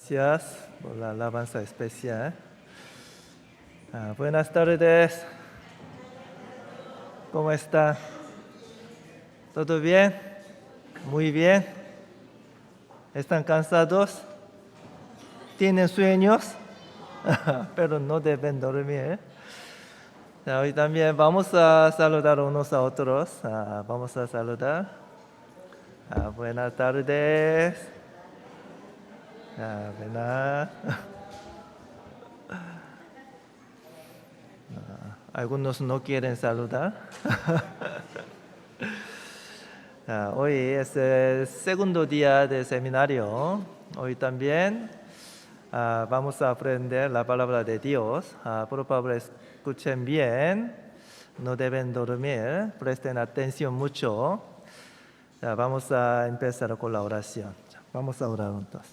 Gracias por la alabanza especial. Buenas tardes. ¿Cómo está? ¿Todo bien? Muy bien. ¿Están cansados? ¿Tienen sueños? Pero no deben dormir. Hoy también vamos a saludar unos a otros. Vamos a saludar. Buenas tardes. Buenas. Algunos no quieren saludar. Hoy es el segundo día del seminario. Hoy también vamos a aprender la palabra de Dios. Por favor, escuchen bien. No deben dormir. Presten atención mucho. Vamos a empezar con la oración. Vamos a orar juntos.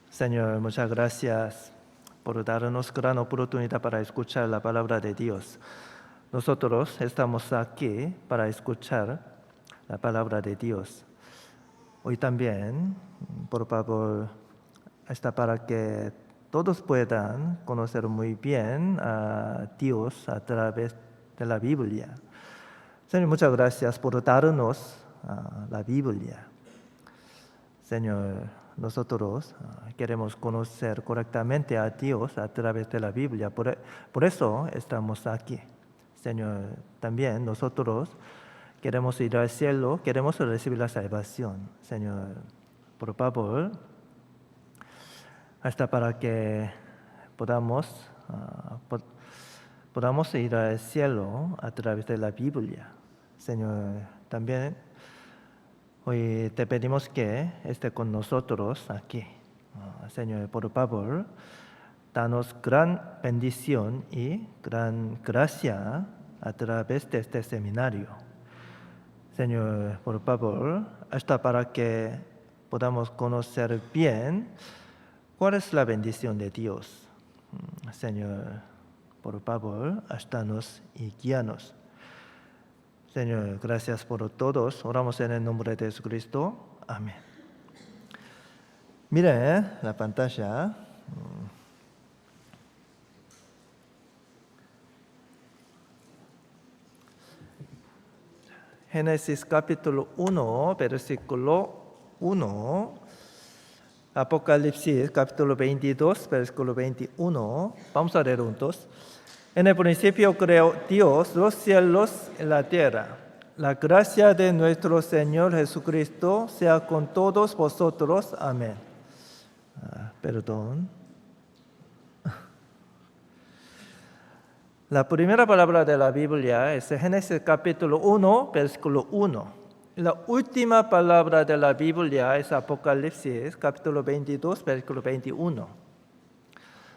Señor, muchas gracias por darnos gran oportunidad para escuchar la palabra de Dios. Nosotros estamos aquí para escuchar la palabra de Dios. Hoy también, por favor, está para que todos puedan conocer muy bien a Dios a través de la Biblia. Señor, muchas gracias por darnos la Biblia. Señor, nosotros queremos conocer correctamente a Dios a través de la Biblia. Por eso estamos aquí. Señor, también nosotros queremos ir al cielo, queremos recibir la salvación. Señor, por favor, hasta para que podamos ir al cielo a través de la Biblia. Señor, también hoy te pedimos que esté con nosotros aquí. Señor, por favor, danos gran bendición y gran gracia a través de este seminario. Señor, por favor, hasta para que podamos conocer bien cuál es la bendición de Dios. Señor, por favor, ayúdanos y guíanos. Señor, gracias por todos. Oramos en el nombre de Jesucristo. Amén. Miren la pantalla. Génesis capítulo 1, versículo 1. Apocalipsis capítulo 22, versículo 21. Vamos a leer juntos. En el principio creó Dios los cielos y la tierra. La gracia de nuestro Señor Jesucristo sea con todos vosotros. Amén. Perdón. La primera palabra de la Biblia es Génesis capítulo 1, versículo 1. La última palabra de la Biblia es Apocalipsis capítulo 22, versículo 21.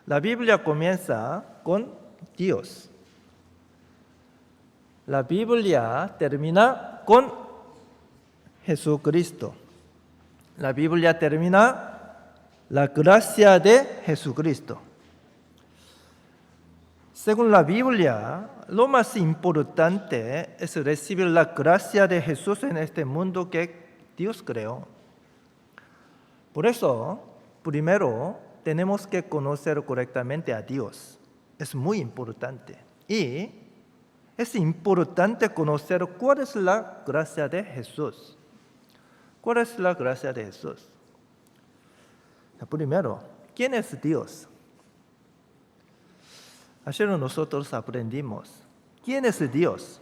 La Biblia comienza con Dios. La Biblia termina con Jesucristo. La Biblia termina la gracia de Jesucristo. Según la Biblia, lo más importante es recibir la gracia de Jesús en este mundo que Dios creó. Por eso, primero, tenemos que conocer correctamente a Dios. Es muy importante. Y es importante conocer cuál es la gracia de Jesús. ¿Cuál es la gracia de Jesús? Primero, ¿quién es Dios? Ayer nosotros aprendimos. ¿Quién es Dios?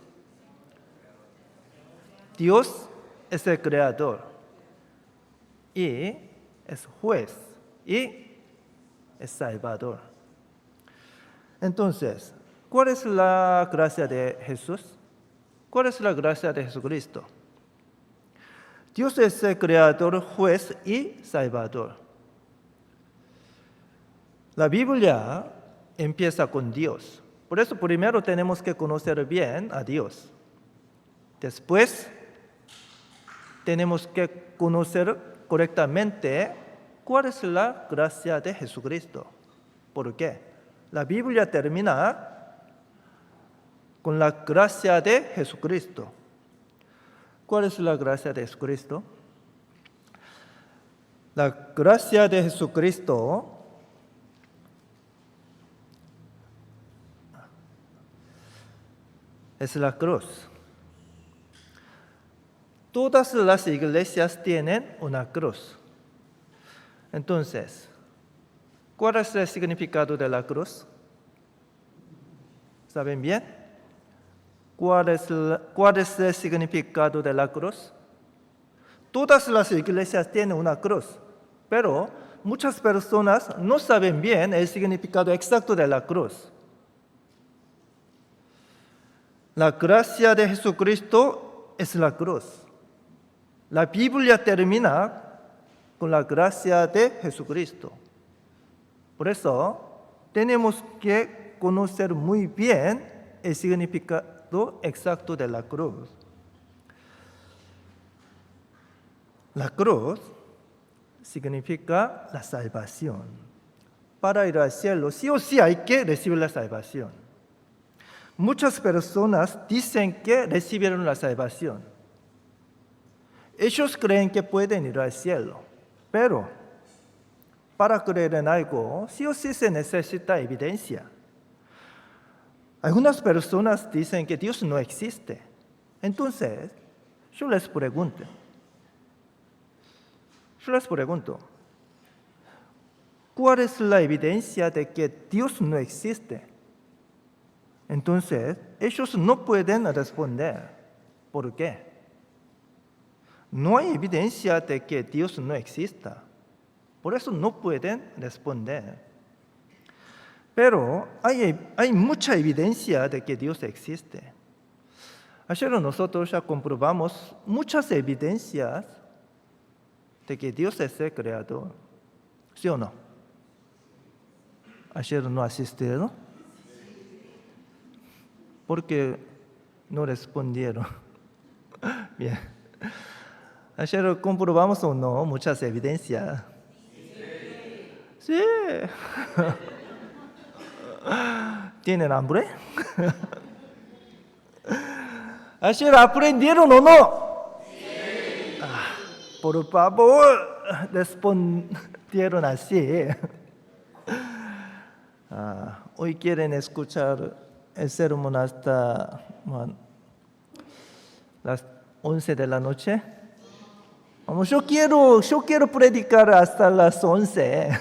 Dios es el creador. Y es juez. Y es salvador. Entonces, ¿cuál es la gracia de Jesús? ¿Cuál es la gracia de Jesucristo? Dios es el creador, juez y salvador. La Biblia empieza con Dios. Por eso primero tenemos que conocer bien a Dios. Después tenemos que conocer correctamente cuál es la gracia de Jesucristo. ¿Por qué? La Biblia termina con la gracia de Jesucristo. ¿Cuál es la gracia de Jesucristo? La gracia de Jesucristo es la cruz. Todas las iglesias tienen una cruz. Entonces, ¿cuál es el significado de la cruz? ¿Saben bien? ¿Cuál es el significado de la cruz? Todas las iglesias tienen una cruz, pero muchas personas no saben bien el significado exacto de la cruz. La gracia de Jesucristo es la cruz. La Biblia termina con la gracia de Jesucristo. Por eso, tenemos que conocer muy bien el significado exacto de la cruz. La cruz significa la salvación. Para ir al cielo, sí o sí hay que recibir la salvación. Muchas personas dicen que recibieron la salvación. Ellos creen que pueden ir al cielo, pero para creer en algo, sí o sí se necesita evidencia. Algunas personas dicen que Dios no existe. Entonces, yo les pregunto, ¿cuál es la evidencia de que Dios no existe? Entonces, ellos no pueden responder. ¿Por qué? No hay evidencia de que Dios no exista. Por eso no pueden responder. Pero hay mucha evidencia de que Dios existe. Ayer nosotros ya comprobamos muchas evidencias de que Dios es el creador. ¿Sí o no? Ayer no asistieron. Porque no respondieron. Bien. Ayer comprobamos o no muchas evidencias. Sí. ¿Tienen hambre? ¿Ayer aprendieron o no? Sí. Por favor, respondieron así. Hoy quieren escuchar el sermón hasta las 11 de la noche. Yo quiero predicar hasta las 11.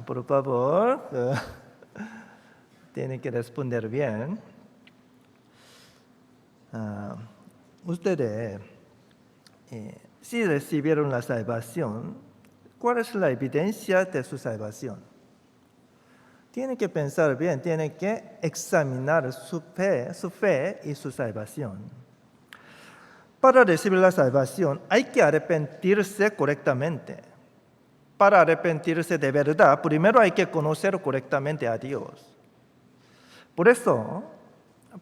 Por favor, tienen que responder bien. Ustedes, si recibieron la salvación, ¿cuál es la evidencia de su salvación? Tienen que pensar bien, tienen que examinar su fe y su salvación. Para recibir la salvación hay que arrepentirse correctamente. Para arrepentirse de verdad, primero hay que conocer correctamente a Dios. Por eso,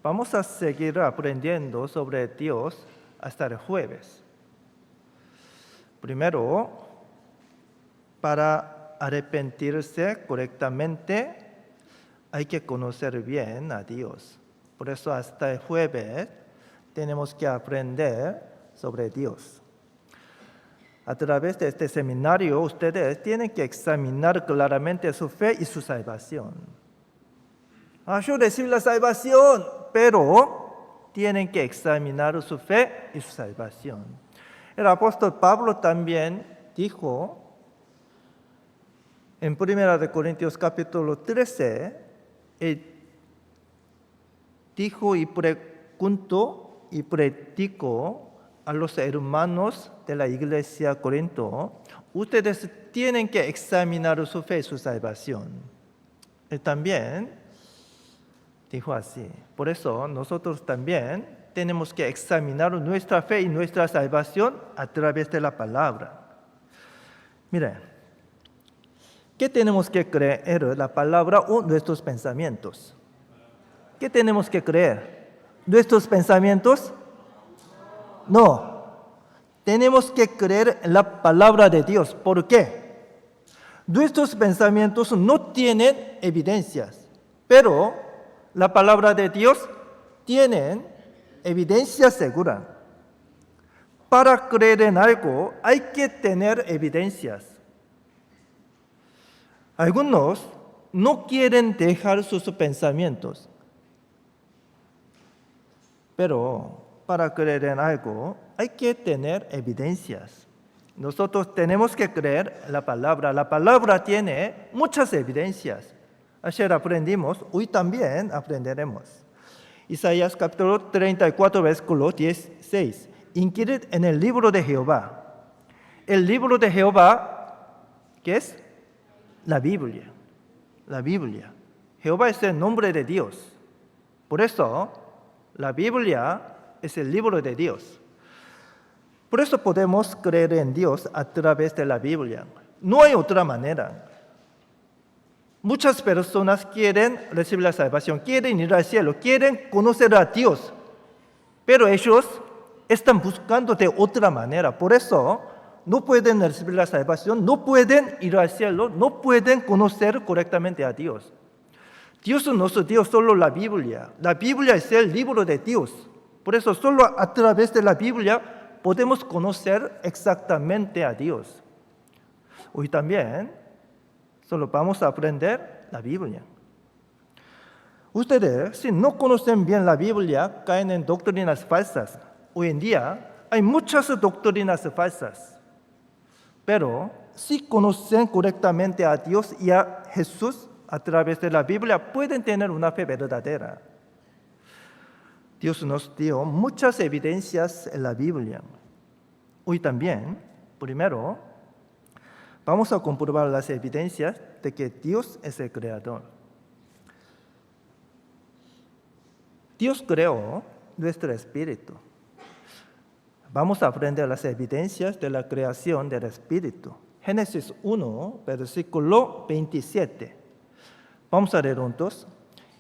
vamos a seguir aprendiendo sobre Dios hasta el jueves. Primero, para arrepentirse correctamente, hay que conocer bien a Dios. Por eso hasta el jueves tenemos que aprender sobre Dios. A través de este seminario, ustedes tienen que examinar claramente su fe y su salvación. Yo recibí la salvación, pero tienen que examinar su fe y su salvación. El apóstol Pablo también dijo en 1 Corintios capítulo 13, dijo y preguntó y predico a los hermanos de la iglesia de Corinto, ustedes tienen que examinar su fe y su salvación. Él también dijo así. Por eso nosotros también tenemos que examinar nuestra fe y nuestra salvación a través de la palabra. Miren, ¿qué tenemos que creer? ¿La palabra o nuestros pensamientos? ¿Qué tenemos que creer? ¿Nuestros pensamientos? No. Tenemos que creer en la palabra de Dios. ¿Por qué? Nuestros pensamientos no tienen evidencias, pero la palabra de Dios tiene evidencia segura. Para creer en algo hay que tener evidencias. Algunos no quieren dejar sus pensamientos, pero para creer en algo hay que tener evidencias. Nosotros tenemos que creer la palabra. La palabra tiene muchas evidencias. Ayer aprendimos, hoy también aprenderemos. Isaías capítulo 34, versículo 16. Inquirid en el libro de Jehová. El libro de Jehová, ¿qué es? La Biblia. La Biblia. Jehová es el nombre de Dios. Por eso, la Biblia es el libro de Dios. Por eso podemos creer en Dios a través de la Biblia. No hay otra manera. Muchas personas quieren recibir la salvación, quieren ir al cielo, quieren conocer a Dios, pero ellos están buscando de otra manera. Por eso no pueden recibir la salvación, no pueden ir al cielo, no pueden conocer correctamente a Dios. Dios no es Dios, solo la Biblia. La Biblia es el libro de Dios. Por eso solo a través de la Biblia podemos conocer exactamente a Dios. Hoy también solo vamos a aprender la Biblia. Ustedes, si no conocen bien la Biblia, caen en doctrinas falsas. Hoy en día hay muchas doctrinas falsas. Pero si conocen correctamente a Dios y a Jesús a través de la Biblia, pueden tener una fe verdadera. Dios nos dio muchas evidencias en la Biblia. Hoy también, primero, vamos a comprobar las evidencias de que Dios es el creador. Dios creó nuestro espíritu. Vamos a aprender las evidencias de la creación del espíritu. Génesis 1, versículo 27. Vamos a leer juntos.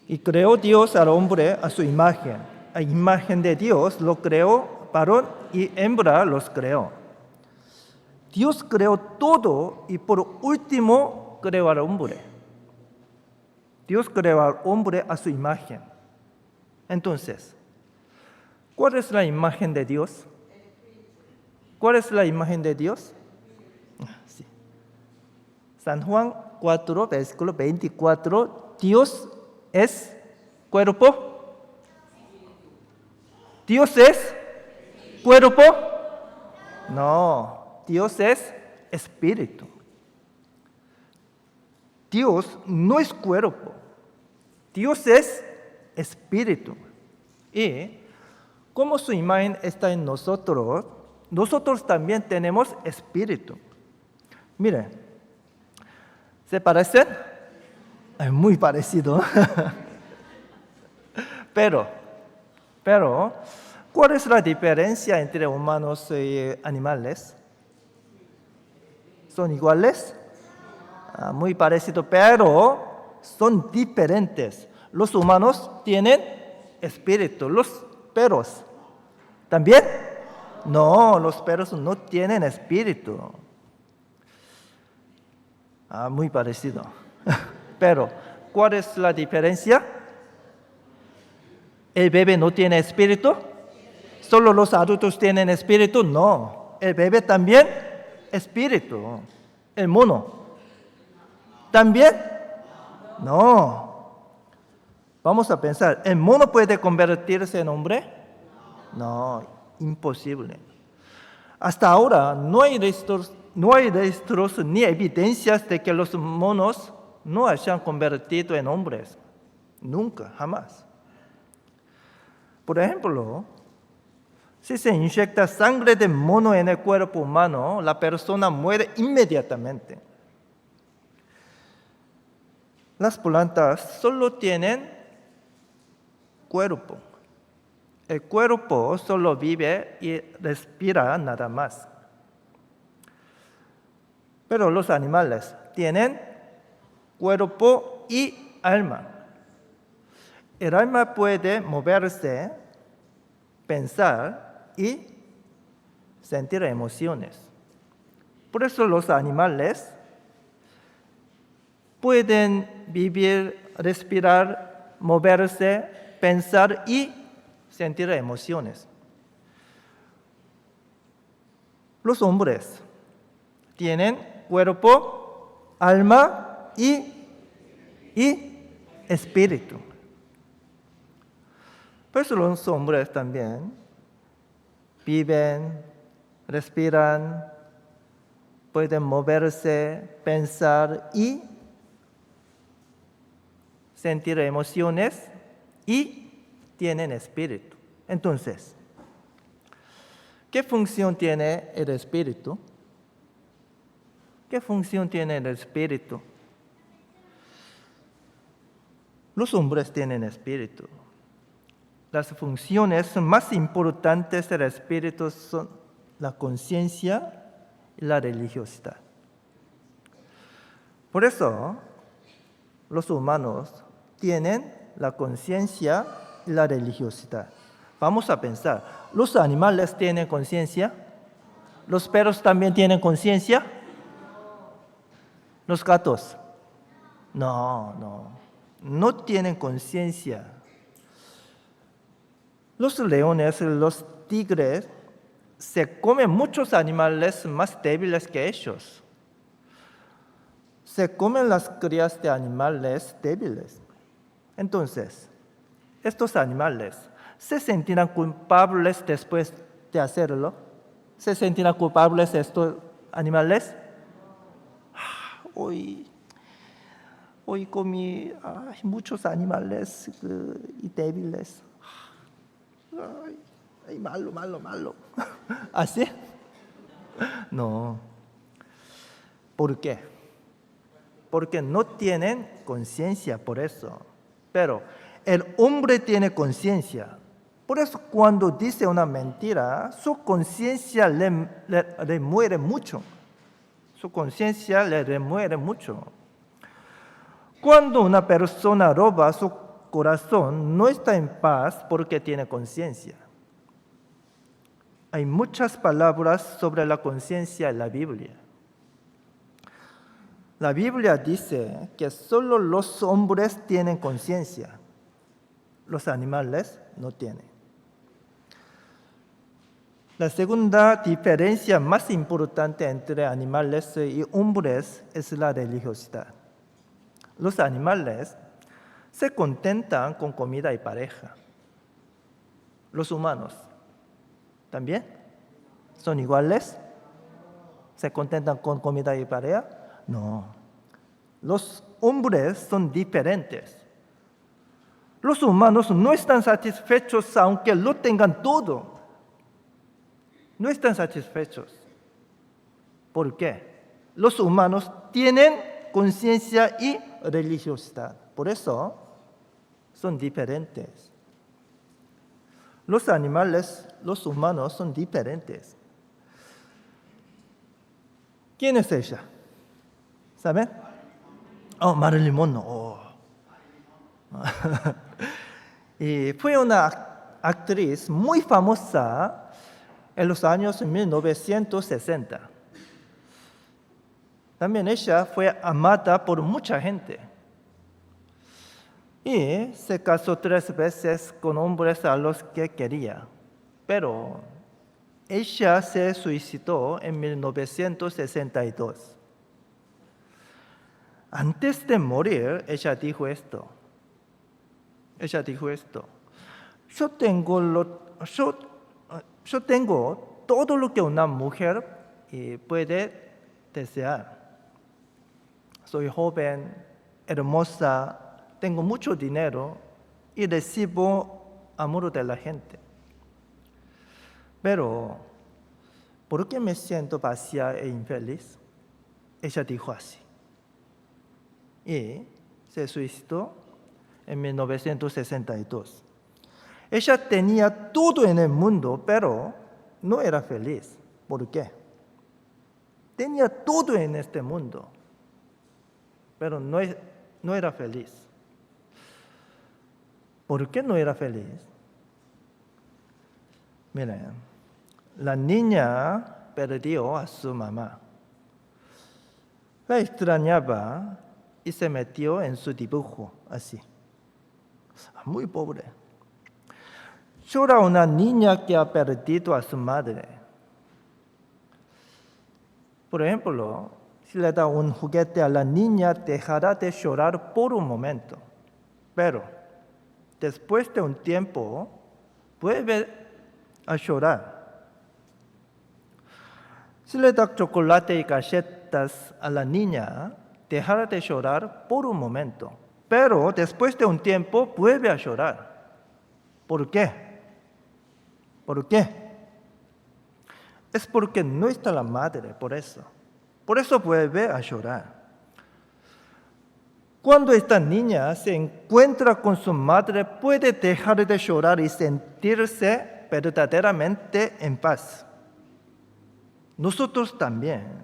Y creó Dios al hombre a su imagen. A imagen de Dios lo creó, varón y hembra los creó. Dios creó todo y por último creó al hombre. Dios creó al hombre a su imagen. Entonces, ¿cuál es la imagen de Dios? ¿Cuál es la imagen de Dios? Sí. San Juan 4, versículo 24. Dios es cuerpo. ¿Dios es cuerpo? No, Dios es espíritu. Dios no es cuerpo. Dios es espíritu. Y como su imagen está en nosotros, nosotros también tenemos espíritu. Miren, ¿se parecen? Es muy parecido. Pero, ¿cuál es la diferencia entre humanos y animales? ¿Son iguales? Muy parecido, pero son diferentes. Los humanos tienen espíritu, los perros. ¿También? No, los perros no tienen espíritu. Muy parecido. Pero, ¿cuál es la diferencia? ¿El bebé no tiene espíritu? ¿Solo los adultos tienen espíritu? No. El bebé también espíritu. ¿El mono también? No. Vamos a pensar, ¿el mono puede convertirse en hombre? No, imposible. Hasta ahora no hay registros ni evidencias de que los monos no hayan convertido en hombres. Nunca, jamás. Por ejemplo, si se inyecta sangre de mono en el cuerpo humano, la persona muere inmediatamente. Las plantas solo tienen cuerpo. El cuerpo solo vive y respira nada más. Pero los animales tienen cuerpo y alma. El alma puede moverse, pensar y sentir emociones. Por eso los animales pueden vivir, respirar, moverse, pensar y sentir emociones. Los hombres tienen cuerpo, alma y espíritu. Por eso los hombres también viven, respiran, pueden moverse, pensar y sentir emociones y tienen espíritu. Entonces, ¿qué función tiene el espíritu? ¿Qué función tiene el espíritu? Los hombres tienen espíritu. Las funciones más importantes del espíritu son la conciencia y la religiosidad. Por eso, los humanos tienen la conciencia y la religiosidad. Vamos a pensar, ¿los animales tienen conciencia? ¿Los perros también tienen conciencia? ¿Los gatos? No tienen conciencia. Los leones, los tigres, se comen muchos animales más débiles que ellos. Se comen las crías de animales débiles. Entonces, estos animales se sentirán culpables después de hacerlo. ¿Se sentirán culpables estos animales? Hoy comí muchos animales y débiles. Malo. ¿Así? No. ¿Por qué? Porque no tienen conciencia por eso. Pero el hombre tiene conciencia. Por eso cuando dice una mentira, su conciencia le muere mucho. Su conciencia le remueve mucho. Cuando una persona roba, su corazón no está en paz porque tiene conciencia. Hay muchas palabras sobre la conciencia en la Biblia. La Biblia dice que solo los hombres tienen conciencia. Los animales no tienen. La segunda diferencia más importante entre animales y hombres es la religiosidad. Los animales se contentan con comida y pareja. Los humanos también son iguales. ¿Se contentan con comida y pareja? No. Los hombres son diferentes. Los humanos no están satisfechos aunque lo tengan todo. No están satisfechos. ¿Por qué? Los humanos tienen conciencia y religiosidad. Por eso son diferentes. Los animales, los humanos son diferentes. ¿Quién es ella? ¿Saben? Marilyn Monroe. Y fue una actriz muy famosa en los años 1960. También ella fue amada por mucha gente. Y se casó 3 veces con hombres a los que quería. Pero ella se suicidó en 1962. Antes de morir, ella dijo esto. Yo tengo todo lo que una mujer puede desear. Soy joven, hermosa, tengo mucho dinero y recibo amor de la gente. Pero, ¿por qué me siento vacía e infeliz? Ella dijo así. Y se suicidó en 1962. Ella tenía todo en el mundo, pero no era feliz. ¿Por qué? Tenía todo en este mundo, pero no era feliz. ¿Por qué no era feliz? Miren, la niña perdió a su mamá. La extrañaba y se metió en su dibujo, así. Muy pobre. Llora una niña que ha perdido a su madre. Por ejemplo, si le da un juguete a la niña, dejará de llorar por un momento, pero después de un tiempo vuelve a llorar. Si le da chocolate y galletas a la niña, dejará de llorar por un momento, pero después de un tiempo vuelve a llorar. ¿Por qué? ¿Por qué? Es porque no está la madre, por eso. Por eso vuelve a llorar. Cuando esta niña se encuentra con su madre, puede dejar de llorar y sentirse verdaderamente en paz. Nosotros también.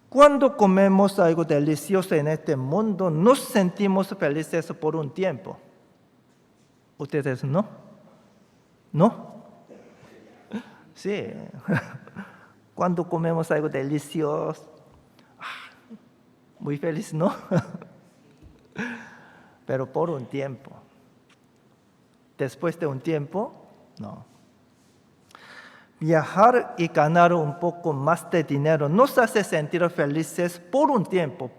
Cuando comemos algo delicioso en este mundo, nos sentimos felices por un tiempo. ¿Ustedes no? ¿No? Sí. Cuando comemos algo delicioso, muy feliz, ¿no? Pero por un tiempo. Después de un tiempo, no. Viajar y ganar un poco más de dinero nos hace sentir felices por un tiempo,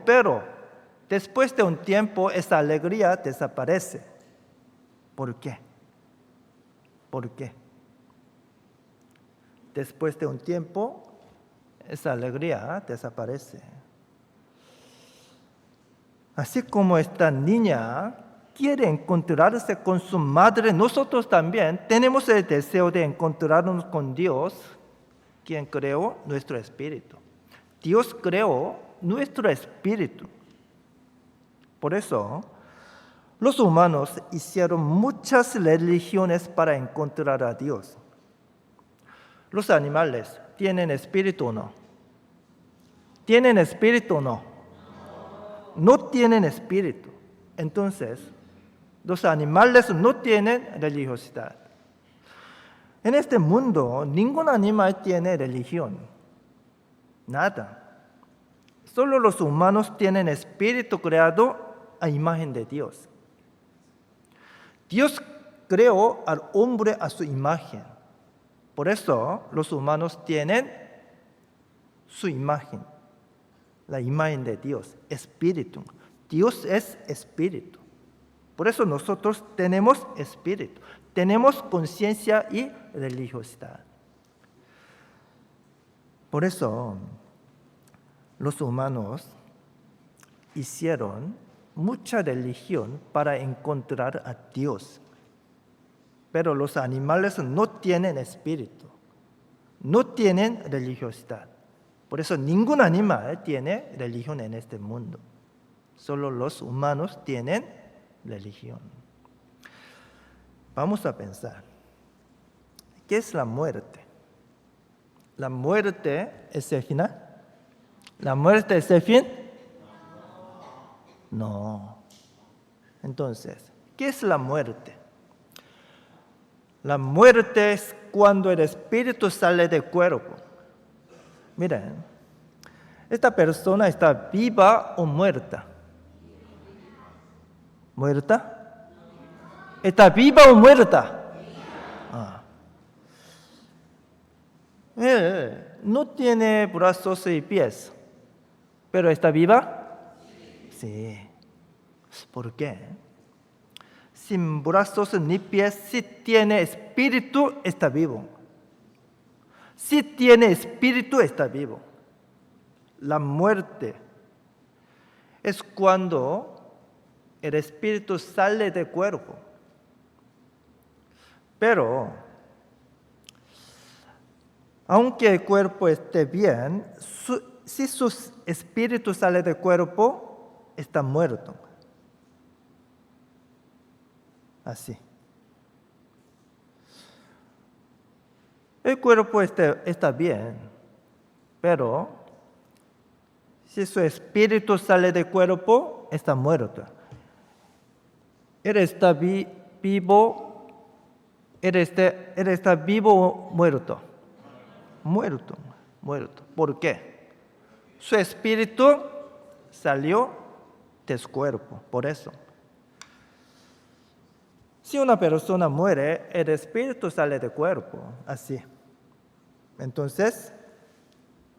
pero después de un tiempo esa alegría desaparece. ¿Por qué? ¿Por qué? Después de un tiempo, esa alegría desaparece. Así como esta niña quiere encontrarse con su madre, nosotros también tenemos el deseo de encontrarnos con Dios, quien creó nuestro espíritu. Dios creó nuestro espíritu. Por eso, los humanos hicieron muchas religiones para encontrar a Dios. Los animales, ¿tienen espíritu o no? ¿Tienen espíritu o no? No tienen espíritu. Entonces, los animales no tienen religiosidad. En este mundo, ningún animal tiene religión. Nada. Solo los humanos tienen espíritu creado a imagen de Dios. Dios creó al hombre a su imagen. Por eso los humanos tienen su imagen, la imagen de Dios, espíritu. Dios es espíritu. Por eso nosotros tenemos espíritu, tenemos conciencia y religiosidad. Por eso los humanos hicieron mucha religión para encontrar a Dios. Pero los animales no tienen espíritu, no tienen religiosidad. Por eso ningún animal tiene religión en este mundo. Solo los humanos tienen religión. Vamos a pensar, ¿qué es la muerte? ¿La muerte es el final? ¿La muerte es el fin? No. Entonces, ¿qué es la muerte? La muerte es cuando el espíritu sale del cuerpo. Miren, esta persona está viva o muerta. ¿Muerta? ¿Está viva o muerta? No tiene brazos y pies, pero ¿está viva? Sí. ¿Por qué? Sin brazos ni pies, si tiene espíritu, está vivo. Si tiene espíritu, está vivo. La muerte es cuando el espíritu sale del cuerpo. Pero, aunque el cuerpo esté bien, si su espíritu sale del cuerpo, está muerto. Así. El cuerpo está bien, pero si su espíritu sale del cuerpo, está muerto. Él está vivo, él está vivo o muerto. Muerto. ¿Por qué? Su espíritu salió del cuerpo, por eso. Si una persona muere, el espíritu sale del cuerpo, así. Entonces,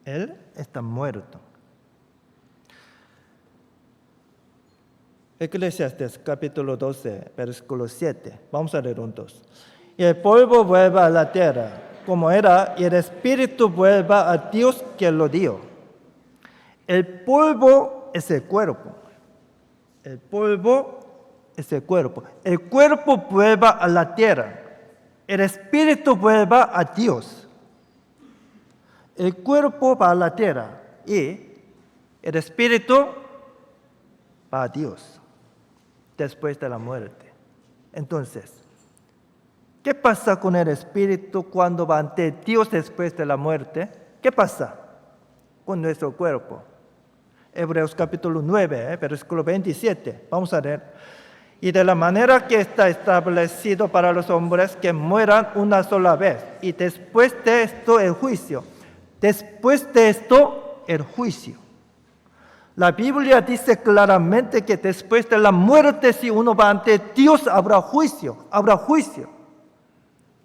Él está muerto. Eclesiastes capítulo 12, versículo 7. Vamos a leer juntos. Y el polvo vuelva a la tierra, como era, y el espíritu vuelva a Dios que lo dio. El polvo es el cuerpo. El polvo es el cuerpo. El cuerpo vuelva a la tierra. El espíritu vuelva a Dios. El cuerpo va a la tierra y el espíritu va a Dios después de la muerte. Entonces, ¿qué pasa con el espíritu cuando va ante Dios después de la muerte? ¿Qué pasa con nuestro cuerpo? Hebreos capítulo 9, versículo 27. Vamos a leer. Y de la manera que está establecido para los hombres que mueran una sola vez, y después de esto el juicio. Después de esto el juicio. La Biblia dice claramente que después de la muerte, si uno va ante Dios, habrá juicio. Habrá juicio.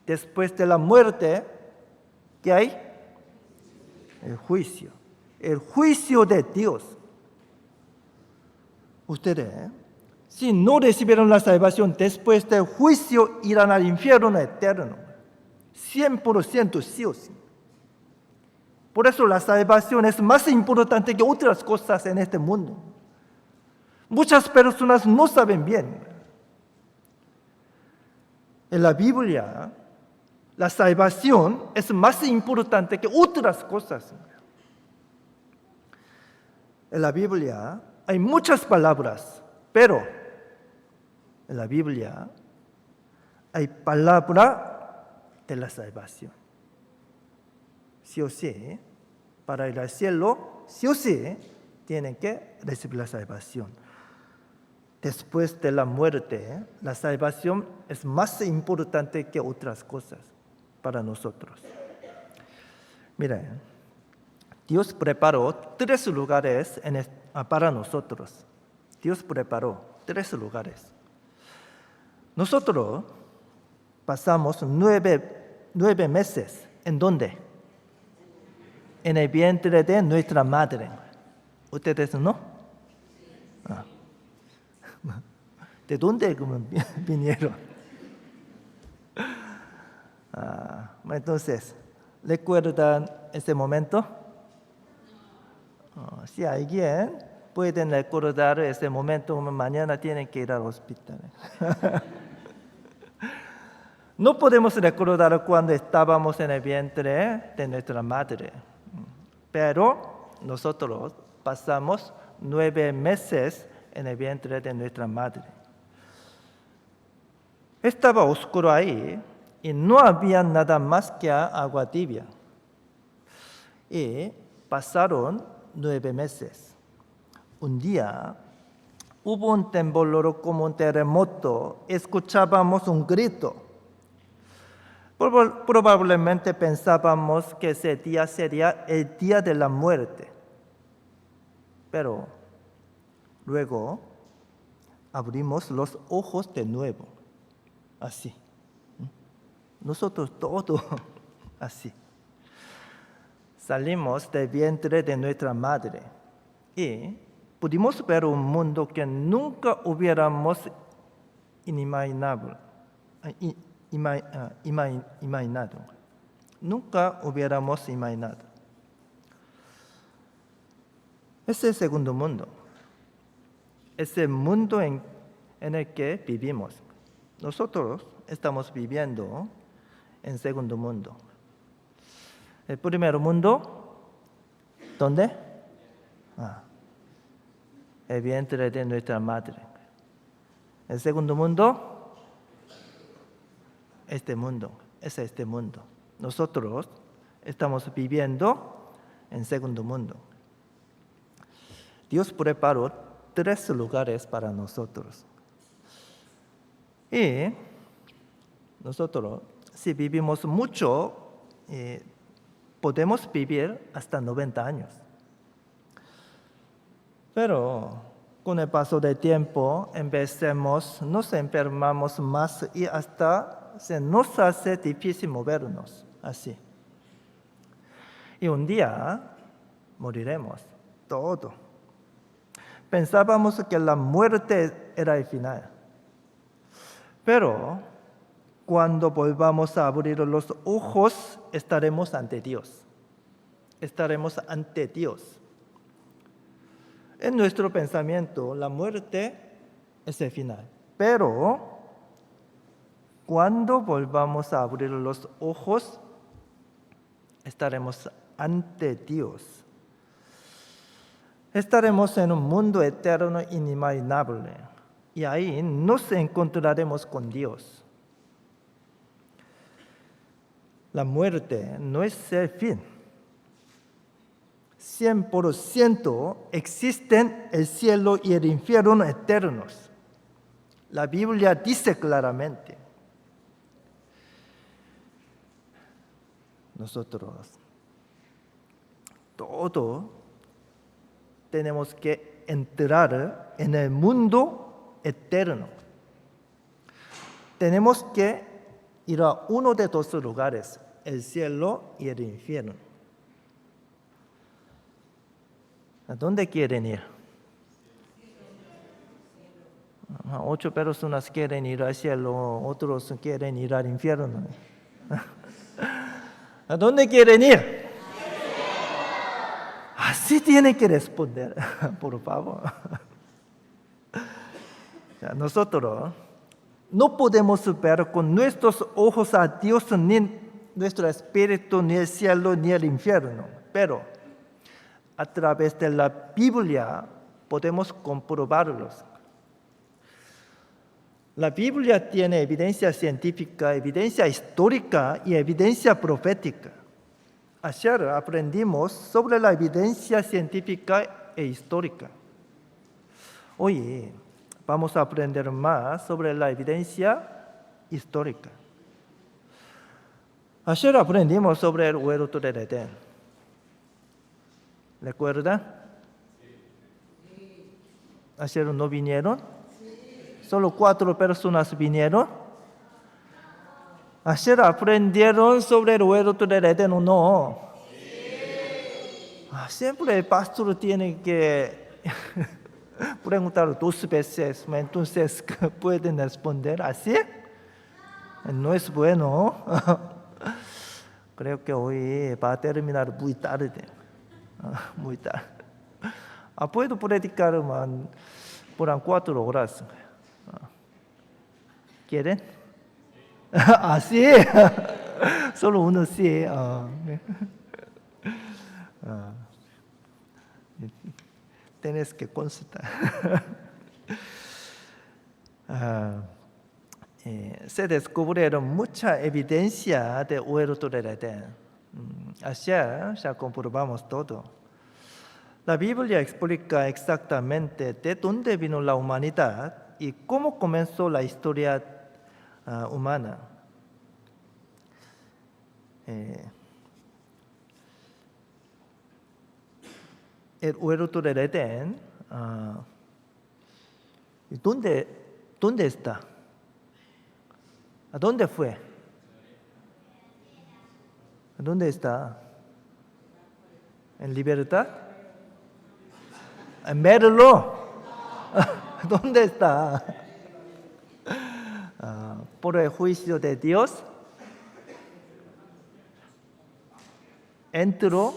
Después de la muerte, ¿qué hay? El juicio. El juicio de Dios. Ustedes, si no recibieron la salvación después del juicio, irán al infierno eterno. 100% sí o sí. Por eso la salvación es más importante que otras cosas en este mundo. Muchas personas no saben bien. En la Biblia, la salvación es más importante que otras cosas. En la Biblia hay muchas palabras, pero en la Biblia hay palabra de la salvación. Sí o sí, para ir al cielo, sí o sí, tienen que recibir la salvación. Después de la muerte, la salvación es más importante que otras cosas para nosotros. Miren, Dios preparó 3 lugares para nosotros. Dios preparó 3 lugares. Nosotros pasamos 9 meses. ¿En dónde? En el vientre de nuestra madre. ¿Ustedes no? Ah. ¿De dónde vinieron? Entonces, ¿recuerdan ese momento? Si alguien puede recordar ese momento, mañana tienen que ir al hospital. No podemos recordar cuando estábamos en el vientre de nuestra madre. Pero nosotros pasamos 9 meses en el vientre de nuestra madre. Estaba oscuro ahí y no había nada más que agua tibia. Y pasaron 9 meses. Un día hubo un temblor como un terremoto. Escuchábamos un grito. Probablemente pensábamos que ese día sería el día de la muerte. Pero luego abrimos los ojos de nuevo. Así. Nosotros todo así. Salimos del vientre de nuestra madre y pudimos ver un mundo que nunca hubiéramos imaginado. Nunca hubiéramos imaginado. Es el segundo mundo. Es el mundo en el que vivimos. Nosotros estamos viviendo en el segundo mundo. El primer mundo, ¿dónde? El vientre de nuestra madre. El segundo mundo, este mundo, es este mundo. Nosotros estamos viviendo en el segundo mundo. Dios preparó 3 lugares para nosotros. Y nosotros, si vivimos mucho, podemos vivir hasta 90 años. Pero con el paso del tiempo, nos enfermamos más y hasta se nos hace difícil movernos así. Y un día moriremos, todo. Pensábamos que la muerte era el final. Pero cuando volvamos a abrir los ojos, estaremos ante Dios. Estaremos ante Dios. En nuestro pensamiento, la muerte es el final. Pero cuando volvamos a abrir los ojos, estaremos ante Dios. Estaremos en un mundo eterno inimaginable y ahí nos encontraremos con Dios. La muerte no es el fin. 100% existen el cielo y el infierno eternos. La Biblia dice claramente. Nosotros, todos tenemos que entrar en el mundo eterno. Tenemos que ir a uno de dos lugares, el cielo y el infierno. ¿A dónde quieren ir? 8 personas quieren ir al cielo, otros quieren ir al infierno. ¿A dónde quieren ir? Así tiene que responder, por favor. Nosotros no podemos ver con nuestros ojos a Dios, ni nuestro espíritu, ni el cielo, ni el infierno. Pero a través de la Biblia podemos comprobarlos. La Biblia tiene evidencia científica, evidencia histórica y evidencia profética. Ayer aprendimos sobre la evidencia científica e histórica. Hoy vamos a aprender más sobre la evidencia histórica. Ayer aprendimos sobre el huerto del Edén. ¿Recuerda? Ayer no vinieron. Solo 4 personas vinieron. Ayer aprendieron sobre el huerto del Edén o no. Siempre el pastor tiene que preguntar 2 veces, entonces pueden responder así. No es bueno. Creo que hoy va a terminar muy tarde. Muy tarde. Puedo predicar por 4 horas. ¿Quieren? Sí. Solo uno sí. Tienes que consultar. Se descubrieron mucha evidencia de huerto del Edén. Ayer ya comprobamos todo. La Biblia explica exactamente de dónde vino la humanidad y cómo comenzó la historia humana. El huerto del Edén, ¿dónde está? ¿A dónde fue? ¿A dónde está? ¿En libertad? ¿En verlo? ¿Dónde está? Por el juicio de Dios, entró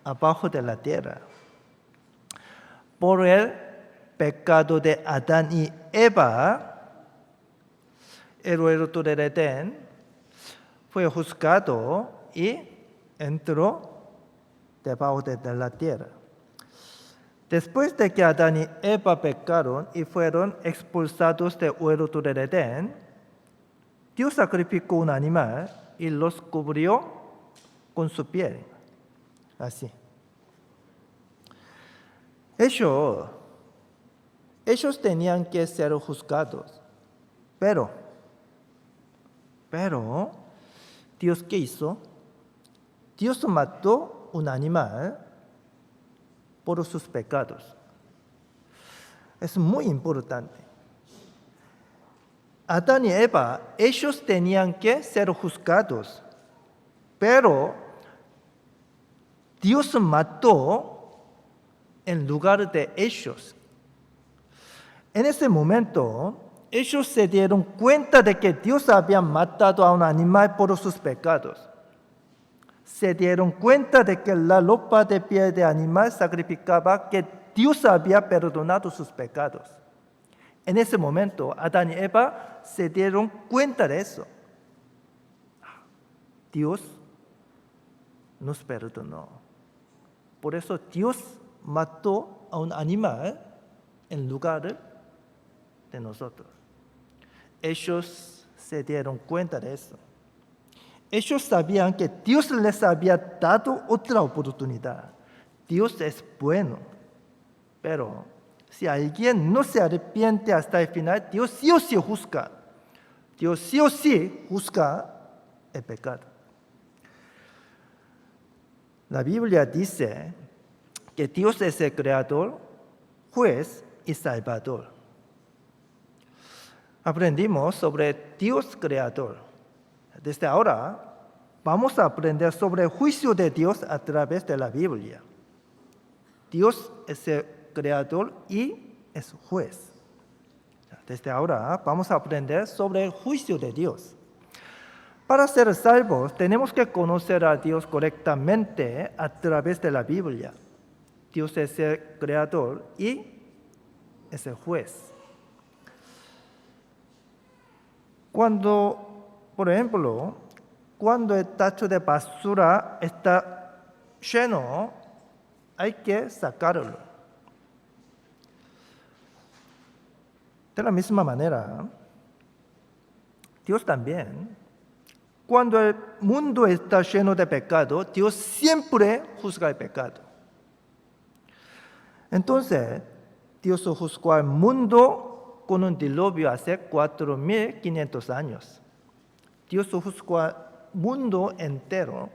abajo de la tierra. Por el pecado de Adán y Eva, el huerto del Edén fue juzgado y entró debajo de la tierra. Después de que Adán y Eva pecaron y fueron expulsados del huerto del Edén, Dios sacrificó un animal y los cubrió con su piel. Así. Ellos tenían que ser juzgados. Pero, ¿Dios qué hizo? Dios mató un animal por sus pecados. Es muy importante. Adán y Eva, ellos tenían que ser juzgados, pero Dios mató en lugar de ellos. En ese momento, ellos se dieron cuenta de que Dios había matado a un animal por sus pecados. Se dieron cuenta de que la ropa de piel de animal sacrificaba que Dios había perdonado sus pecados. En ese momento, Adán y Eva se dieron cuenta de eso. Dios nos perdonó. Por eso Dios mató a un animal en lugar de nosotros. Ellos se dieron cuenta de eso. Ellos sabían que Dios les había dado otra oportunidad. Dios es bueno, pero si alguien no se arrepiente hasta el final, Dios sí o sí juzga. Dios sí o sí juzga el pecado. La Biblia dice que Dios es el creador, juez y salvador. Aprendimos sobre Dios creador. Desde ahora vamos a aprender sobre el juicio de Dios a través de la Biblia. Dios es el creador y es juez. Desde ahora vamos a aprender sobre el juicio de Dios. Para ser salvos tenemos que conocer a Dios correctamente a través de la Biblia. Dios es el creador y es el juez. Por ejemplo, cuando el tacho de basura está lleno, hay que sacarlo. De la misma manera, Dios también, cuando el mundo está lleno de pecado, Dios siempre juzga el pecado. Entonces, Dios juzgó al mundo con un diluvio hace 4,500 años. Dios juzgó al mundo entero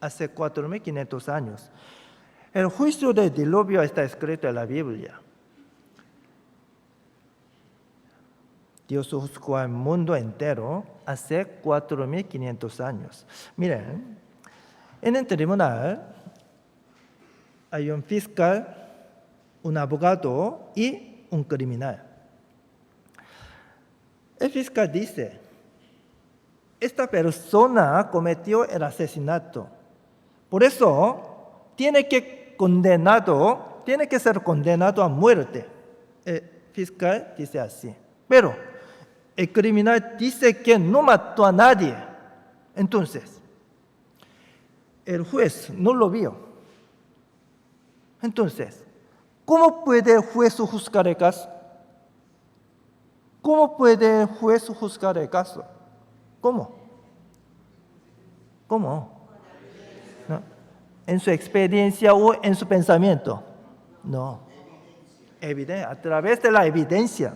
hace 4,500 años. El juicio del diluvio está escrito en la Biblia. Dios juzgó al mundo entero hace 4,500 años. Miren, en el tribunal hay un fiscal, un abogado y un criminal. El fiscal dice: esta persona cometió el asesinato. Por eso tiene que ser condenado a muerte. El fiscal dice así. Pero el criminal dice que no mató a nadie. Entonces, el juez no lo vio. Entonces, ¿cómo puede el juez juzgar el caso? ¿Cómo puede el juez juzgar el caso? ¿Cómo? ¿No? ¿En su experiencia o en su pensamiento? No. A través de la evidencia.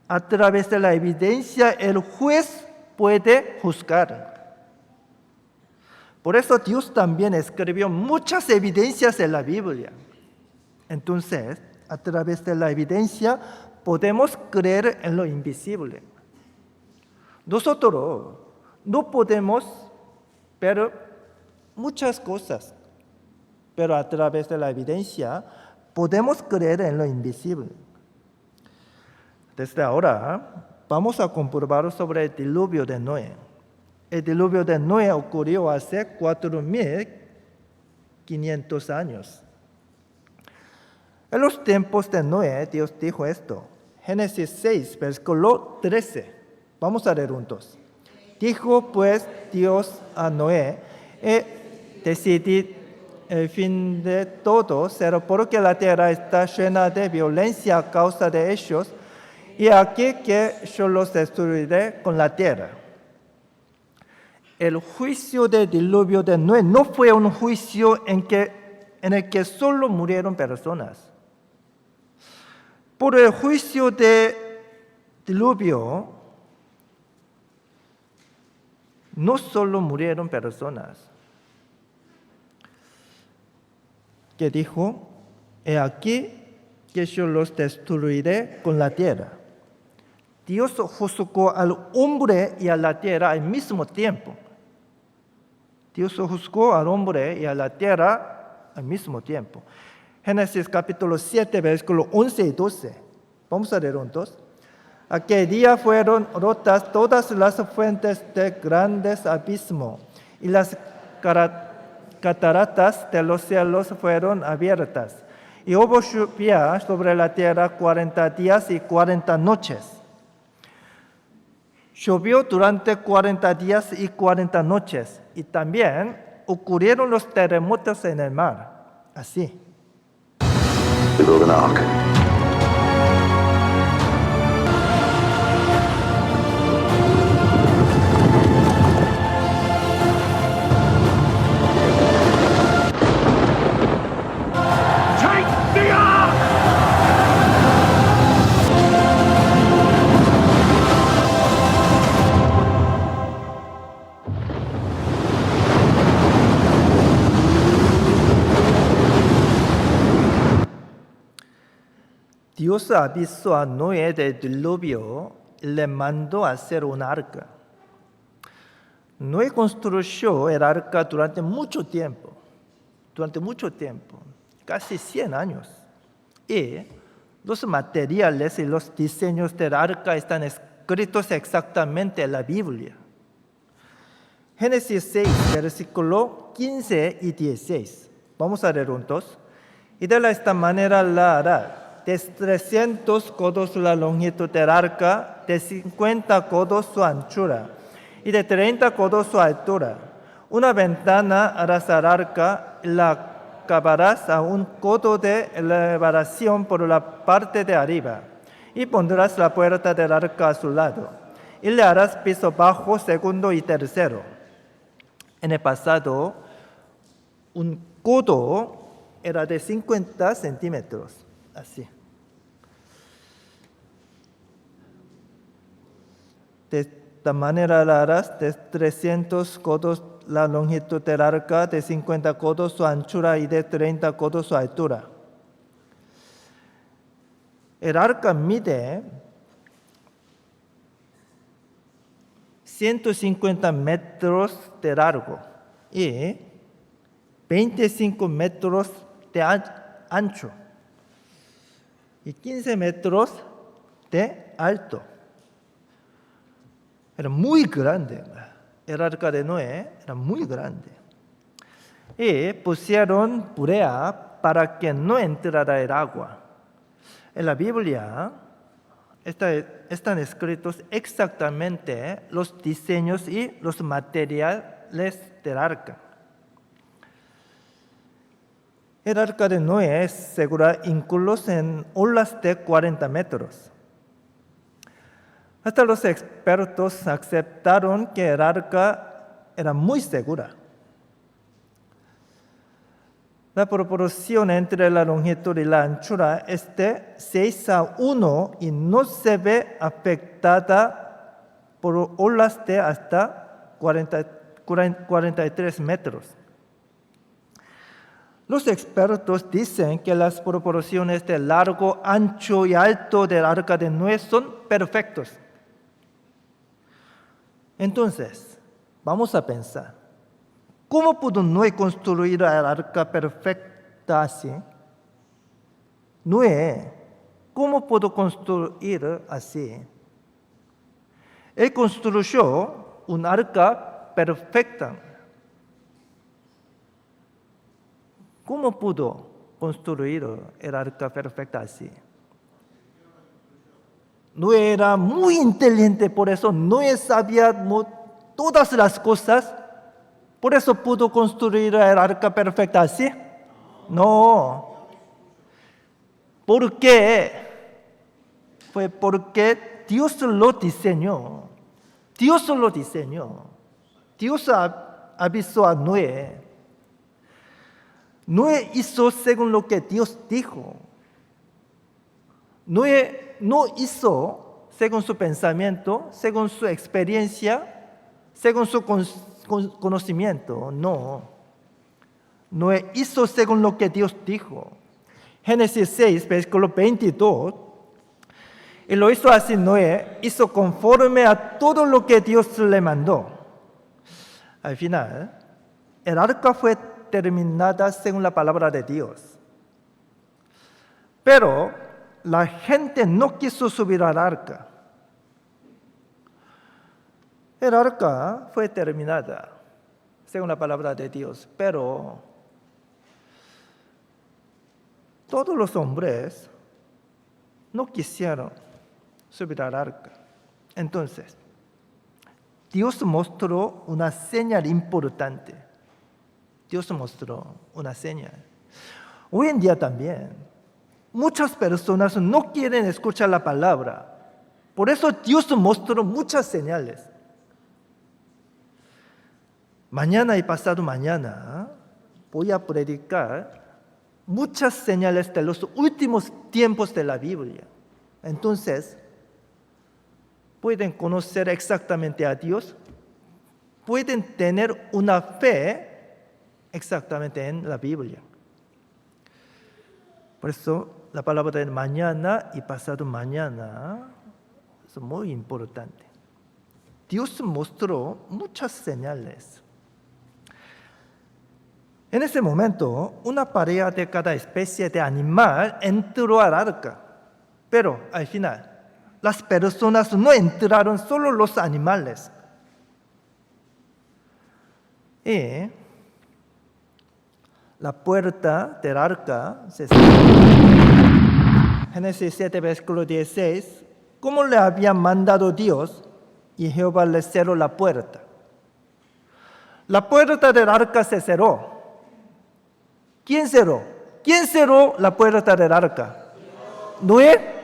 A través de la evidencia el juez puede juzgar. Por eso Dios también escribió muchas evidencias en la Biblia. Entonces, a través de la evidencia podemos creer en lo invisible. Nosotros no podemos ver muchas cosas, pero a través de la evidencia podemos creer en lo invisible. Desde ahora vamos a comprobar sobre el diluvio de Noé. El diluvio de Noé ocurrió hace 4,500 años. En los tiempos de Noé, Dios dijo esto. Génesis 6, versículo 13. Vamos a leer juntos. Dijo pues Dios a Noé: decidid el fin de todos, porque la tierra está llena de violencia a causa de ellos, y aquí que yo los destruiré con la tierra. El juicio del diluvio de Noé no fue un juicio en el que solo murieron personas. Por el juicio del diluvio, no solo murieron personas. Que dijo: he aquí que yo los destruiré con la tierra. Dios juzgó al hombre y a la tierra al mismo tiempo. Dios juzgó al hombre y a la tierra al mismo tiempo. Génesis capítulo 7, versículo 11 y 12. Vamos a leer juntos. Aquel día fueron rotas todas las fuentes de grandes abismos y las cataratas de los cielos fueron abiertas. Y hubo lluvia sobre la tierra 40 días y 40 noches. Llovió durante 40 días y 40 noches. Y también ocurrieron los terremotos en el mar. Así. They build an ark. Take the ark! Dios avisó a Noé del diluvio y le mandó a hacer un arca. Noé construyó el arca durante mucho tiempo, casi 100 años. Y los materiales y los diseños del arca están escritos exactamente en la Biblia. Génesis 6, versículo 15 y 16. Vamos a leer juntos. Y de esta manera la hará. De 300 codos la longitud del arca, de 50 codos su anchura y de 30 codos su altura. Una ventana harás al arca y la acabarás a un codo de elevación por la parte de arriba y pondrás la puerta del arca a su lado y le harás piso bajo, segundo y tercero. En el pasado, un codo era de 50 centímetros. Así. De esta manera la harás de 300 codos la longitud del arca, de 50 codos su anchura y de 30 codos su altura. El arca mide 150 metros de largo y 25 metros de ancho y 15 metros de alto. Era muy grande. El arca de Noé era muy grande. Y pusieron brea para que no entrara el agua. En la Biblia están escritos exactamente los diseños y los materiales del arca. El arca de Noé es segura incluso en olas de 40 metros. Hasta los expertos aceptaron que el arca era muy segura. La proporción entre la longitud y la anchura es de 6:1 y no se ve afectada por olas de hasta 43 metros. Los expertos dicen que las proporciones de largo, ancho y alto del arca de Noé son perfectos. Entonces, vamos a pensar, ¿cómo pudo Noé construir el arca perfecta así? Noé, ¿cómo pudo construir así? Él construyó un arca perfecta. ¿Cómo pudo construir el arca perfecta así? Noé era muy inteligente, por eso Noé sabía todas las cosas. ¿Por eso pudo construir el arca perfecta así? No. ¿Por qué? Fue porque Dios lo diseñó. Dios lo diseñó. Dios avisó a Noé. Noé hizo según lo que Dios dijo. Noé no hizo según su pensamiento, según su experiencia, según su conocimiento. No. Noé hizo según lo que Dios dijo. Génesis 6, versículo 22. Y lo hizo así Noé, hizo conforme a todo lo que Dios le mandó. Al final, el arca fue terminada según la palabra de Dios. Pero la gente no quiso subir al arca. El arca fue terminada según la palabra de Dios, pero todos los hombres no quisieron subir al arca. Entonces, Dios mostró una señal importante. Dios mostró una señal. Hoy en día también, muchas personas no quieren escuchar la palabra. Por eso Dios mostró muchas señales. Mañana y pasado mañana voy a predicar muchas señales de los últimos tiempos de la Biblia. Entonces, pueden conocer exactamente a Dios, pueden tener una fe exactamente en la Biblia. Por eso, la palabra de mañana y pasado mañana es muy importante. Dios mostró muchas señales. En ese momento, una pareja de cada especie de animal entró al arca, pero al final, las personas no entraron, solo los animales. Y la puerta del arca se cerró. Génesis 7, versículo 16, como le había mandado Dios, y Jehová le cerró la puerta. La puerta del arca se cerró. ¿Quién cerró? ¿Quién cerró la puerta del arca? ¿Noé?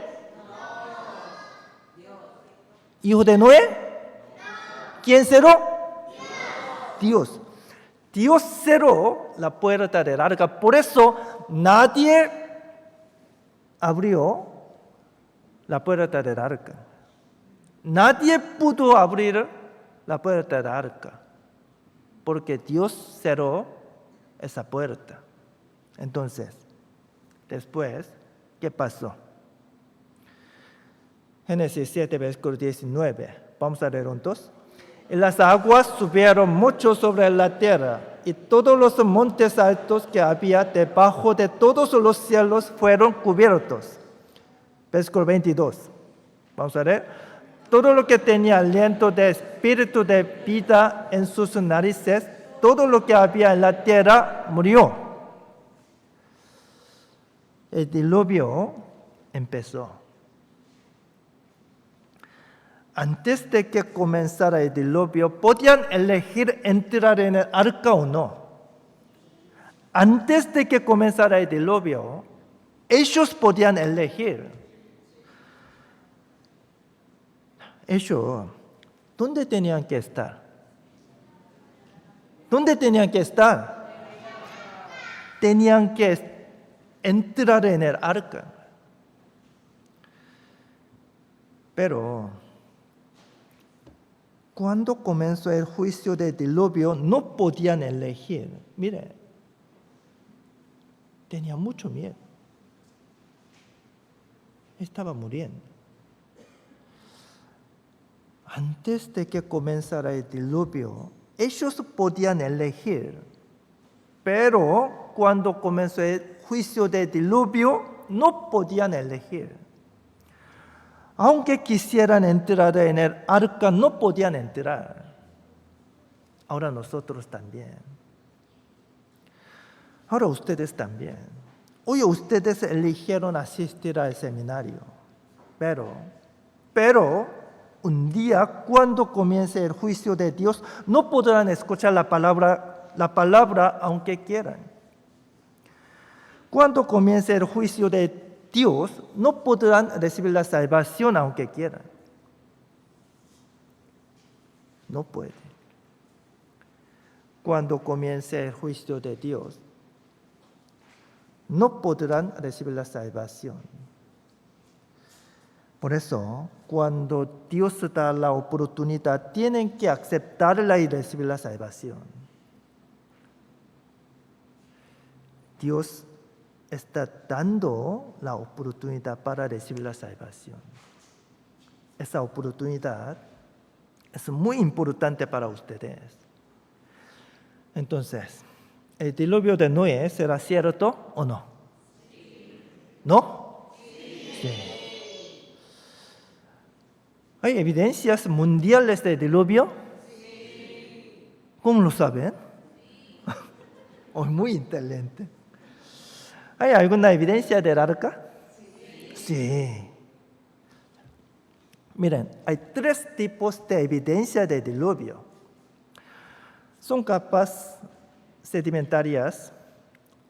¿Hijo de Noé? ¿Quién cerró? Dios. Dios cerró la puerta del arca. Por eso nadie abrió la puerta del arca. Nadie pudo abrir la puerta del arca. Porque Dios cerró esa puerta. Entonces, después, ¿qué pasó? Génesis 7, versículo 19. Vamos a leer juntos. Y las aguas subieron mucho sobre la tierra, y todos los montes altos que había debajo de todos los cielos fueron cubiertos. Versículo 22. Vamos a leer. Todo lo que tenía aliento de espíritu de vida en sus narices, todo lo que había en la tierra murió. El diluvio empezó. Antes de que comenzara el diluvio, podían elegir entrar en el arca o no. Antes de que comenzara el diluvio, ellos podían elegir. Ellos, ¿dónde tenían que estar? ¿Dónde tenían que estar? Tenían que entrar en el arca. Pero cuando comenzó el juicio del diluvio, no podían elegir. Mire, tenía mucho miedo. Estaba muriendo. Antes de que comenzara el diluvio, ellos podían elegir. Pero cuando comenzó el juicio del diluvio, no podían elegir. Aunque quisieran entrar en el arca, no podían entrar. Ahora nosotros también. Ahora ustedes también. Hoy ustedes eligieron asistir al seminario. Pero un día, cuando comience el juicio de Dios, no podrán escuchar la palabra aunque quieran. Cuando comience el juicio de Dios, no podrán recibir la salvación aunque quieran. No pueden. Cuando comience el juicio de Dios, no podrán recibir la salvación. Por eso, cuando Dios da la oportunidad, tienen que aceptarla y recibir la salvación. Dios está dando la oportunidad para recibir la salvación. Esa oportunidad es muy importante para ustedes. Entonces, ¿el diluvio de Noé será cierto o no? ¿No? Sí. ¿Hay evidencias mundiales de diluvio? ¿Cómo lo saben? Muy inteligente. ¿Hay alguna evidencia del arca? Sí. Miren, hay 3 tipos de evidencia de diluvio. Son capas sedimentarias,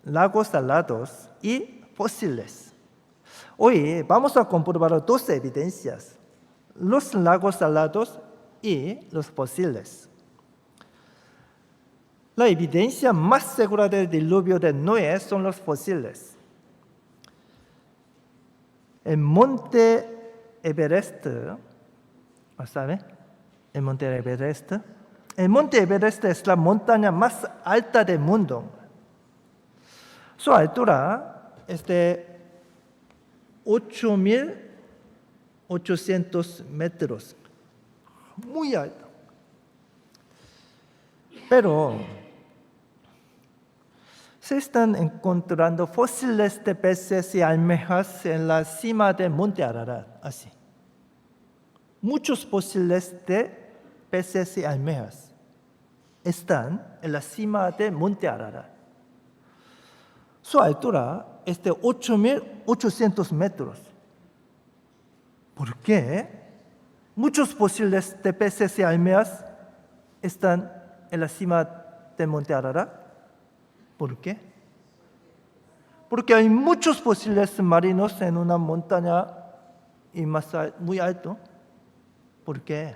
lagos salados y fósiles. Hoy vamos a comprobar 2 evidencias: los lagos salados y los fósiles. La evidencia más segura del diluvio de Noé son los fósiles. El monte Everest, ¿sabe? El monte Everest. El monte Everest es la montaña más alta del mundo. Su altura es de 8.800 metros. Muy alto. Pero se están encontrando fósiles de peces y almejas en la cima del monte Ararat, así. Muchos fósiles de peces y almejas están en la cima del monte Ararat. Su altura es de 8.800 metros. ¿Por qué muchos fósiles de peces y almejas están en la cima del monte Ararat? ¿Por qué? Porque hay muchos fósiles marinos en una montaña y muy alto. ¿Por qué?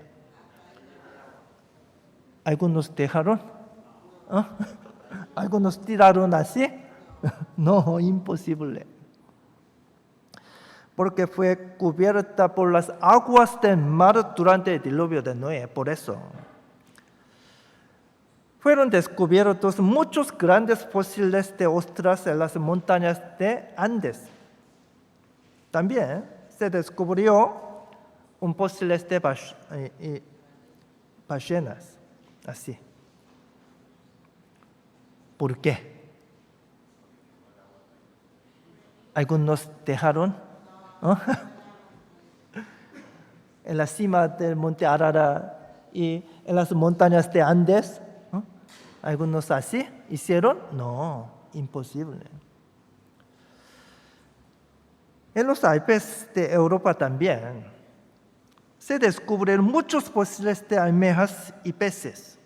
¿Algunos dejaron? ¿Algunos tiraron así? No, imposible. Porque fue cubierta por las aguas del mar durante el diluvio de Noé, por eso. Fueron descubiertos muchos grandes fósiles de ostras en las montañas de Andes. También se descubrió un fósil de ballenas, así. ¿Por qué? ¿Algunos dejaron? En la cima del monte Ararat y en las montañas de Andes. ¿Algunos así hicieron? No, imposible. En los Alpes de Europa también se descubren muchos fósiles de almejas y peces.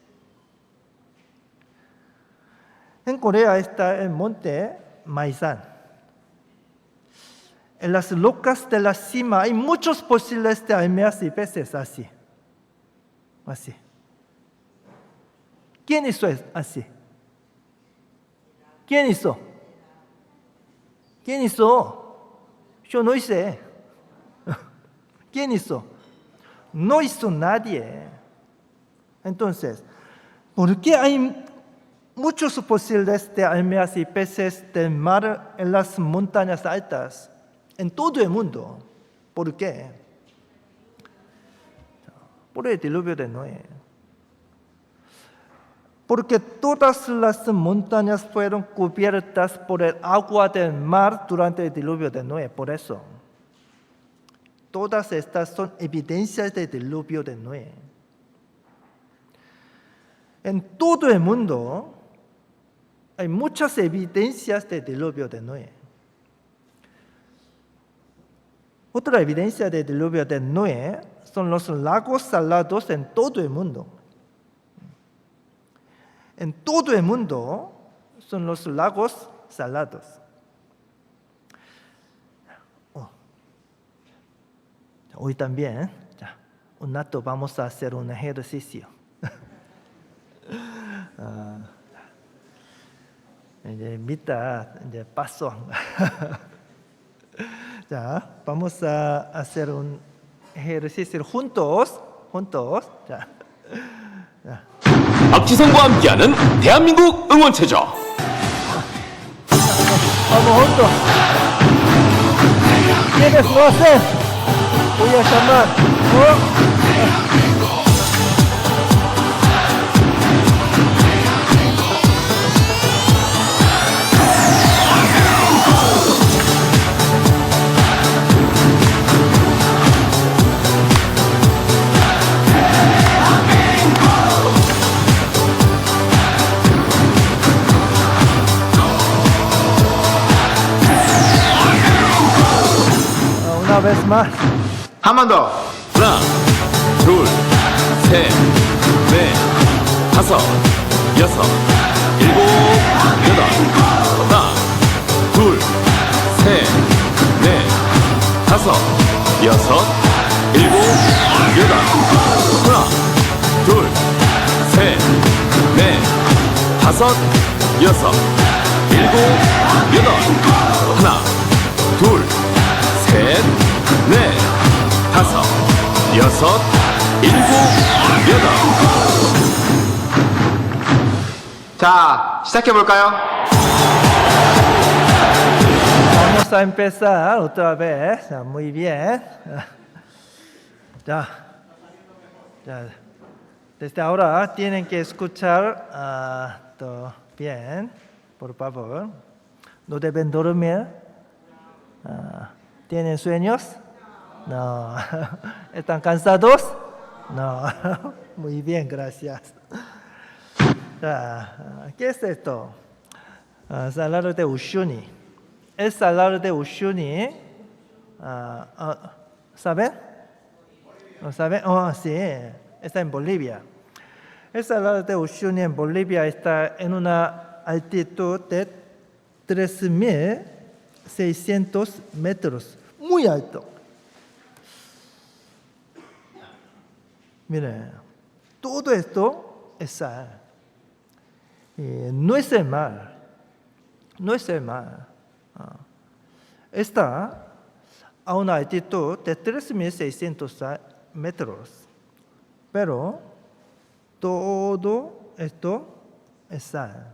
En Corea está el monte Maisan. En las rocas de la cima hay muchos fósiles de almejas y peces así. Así. ¿Quién hizo así? ¿Quién hizo? ¿Quién hizo? Yo no hice. ¿Quién hizo? No hizo nadie. Entonces, ¿por qué hay muchos fósiles de almejas y peces del mar en las montañas altas en todo el mundo? ¿Por qué? Por el diluvio de Noé. Porque todas las montañas fueron cubiertas por el agua del mar durante el diluvio de Noé. Por eso, todas estas son evidencias del diluvio de Noé. En todo el mundo hay muchas evidencias del diluvio de Noé. Otra evidencia del diluvio de Noé son los lagos salados en todo el mundo. En todo el mundo son los lagos salados. Hoy también, un rato vamos a hacer un ejercicio. 이제 이제 paso. Vamos a hacer un ejercicio juntos. 자. 박지성과 함께하는 대한민국 응원체조. Vamos juntos. ¿Quiénes lo hacen? Voy a llamar. vez más. 한 번 더. 하나, 둘, 셋, 넷, 다섯, 여섯, 일곱, 여덟. 하나, 둘, 셋, 넷, 다섯, 여섯, 일곱, 여덟. 하나, 둘, 셋, 넷, 다섯, 여섯, 일곱, 여덟. 하나, 둘, 셋, 넷, 다섯, 여섯, 일곱, 여덟. 자, 시작해 볼까요? Vamos a empezar otra vez. Muy bien. Ya. Desde ahora tienen que escuchar todo bien, por favor. No deben dormir. ¿Tienen sueños? No. ¿Están cansados? No. Muy bien, gracias. ¿Qué es esto? Salario de Ushuni. El salario de Ushuni, ¿saben? ¿No saben? Oh, sí, está en Bolivia. El salario de Ushuni en Bolivia está en una altitud de 3.600 metros. Muy alto. Miren, todo esto es sal. No es el mar. No es el mar. Está a una altitud de 3.600 metros. Pero todo esto es sal.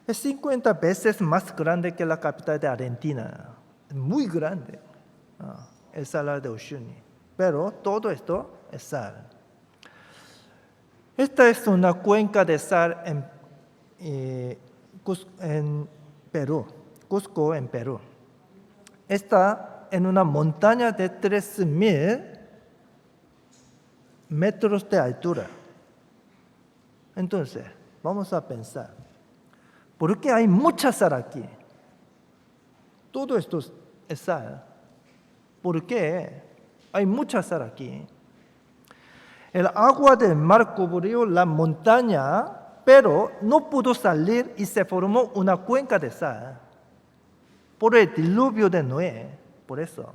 Es 50 veces más grande que la capital de Argentina. Es muy grande el salario de Ushuni. Pero todo esto es sal. Esta es una cuenca de sal en Perú, Cusco, en Perú. Está en una montaña de 3.000 metros de altura. Entonces, vamos a pensar, ¿por qué hay mucha sal aquí? Todo esto es sal. ¿Por qué hay mucha sal aquí? El agua del mar cubrió la montaña, pero no pudo salir y se formó una cuenca de sal. Por el diluvio de Noé, por eso.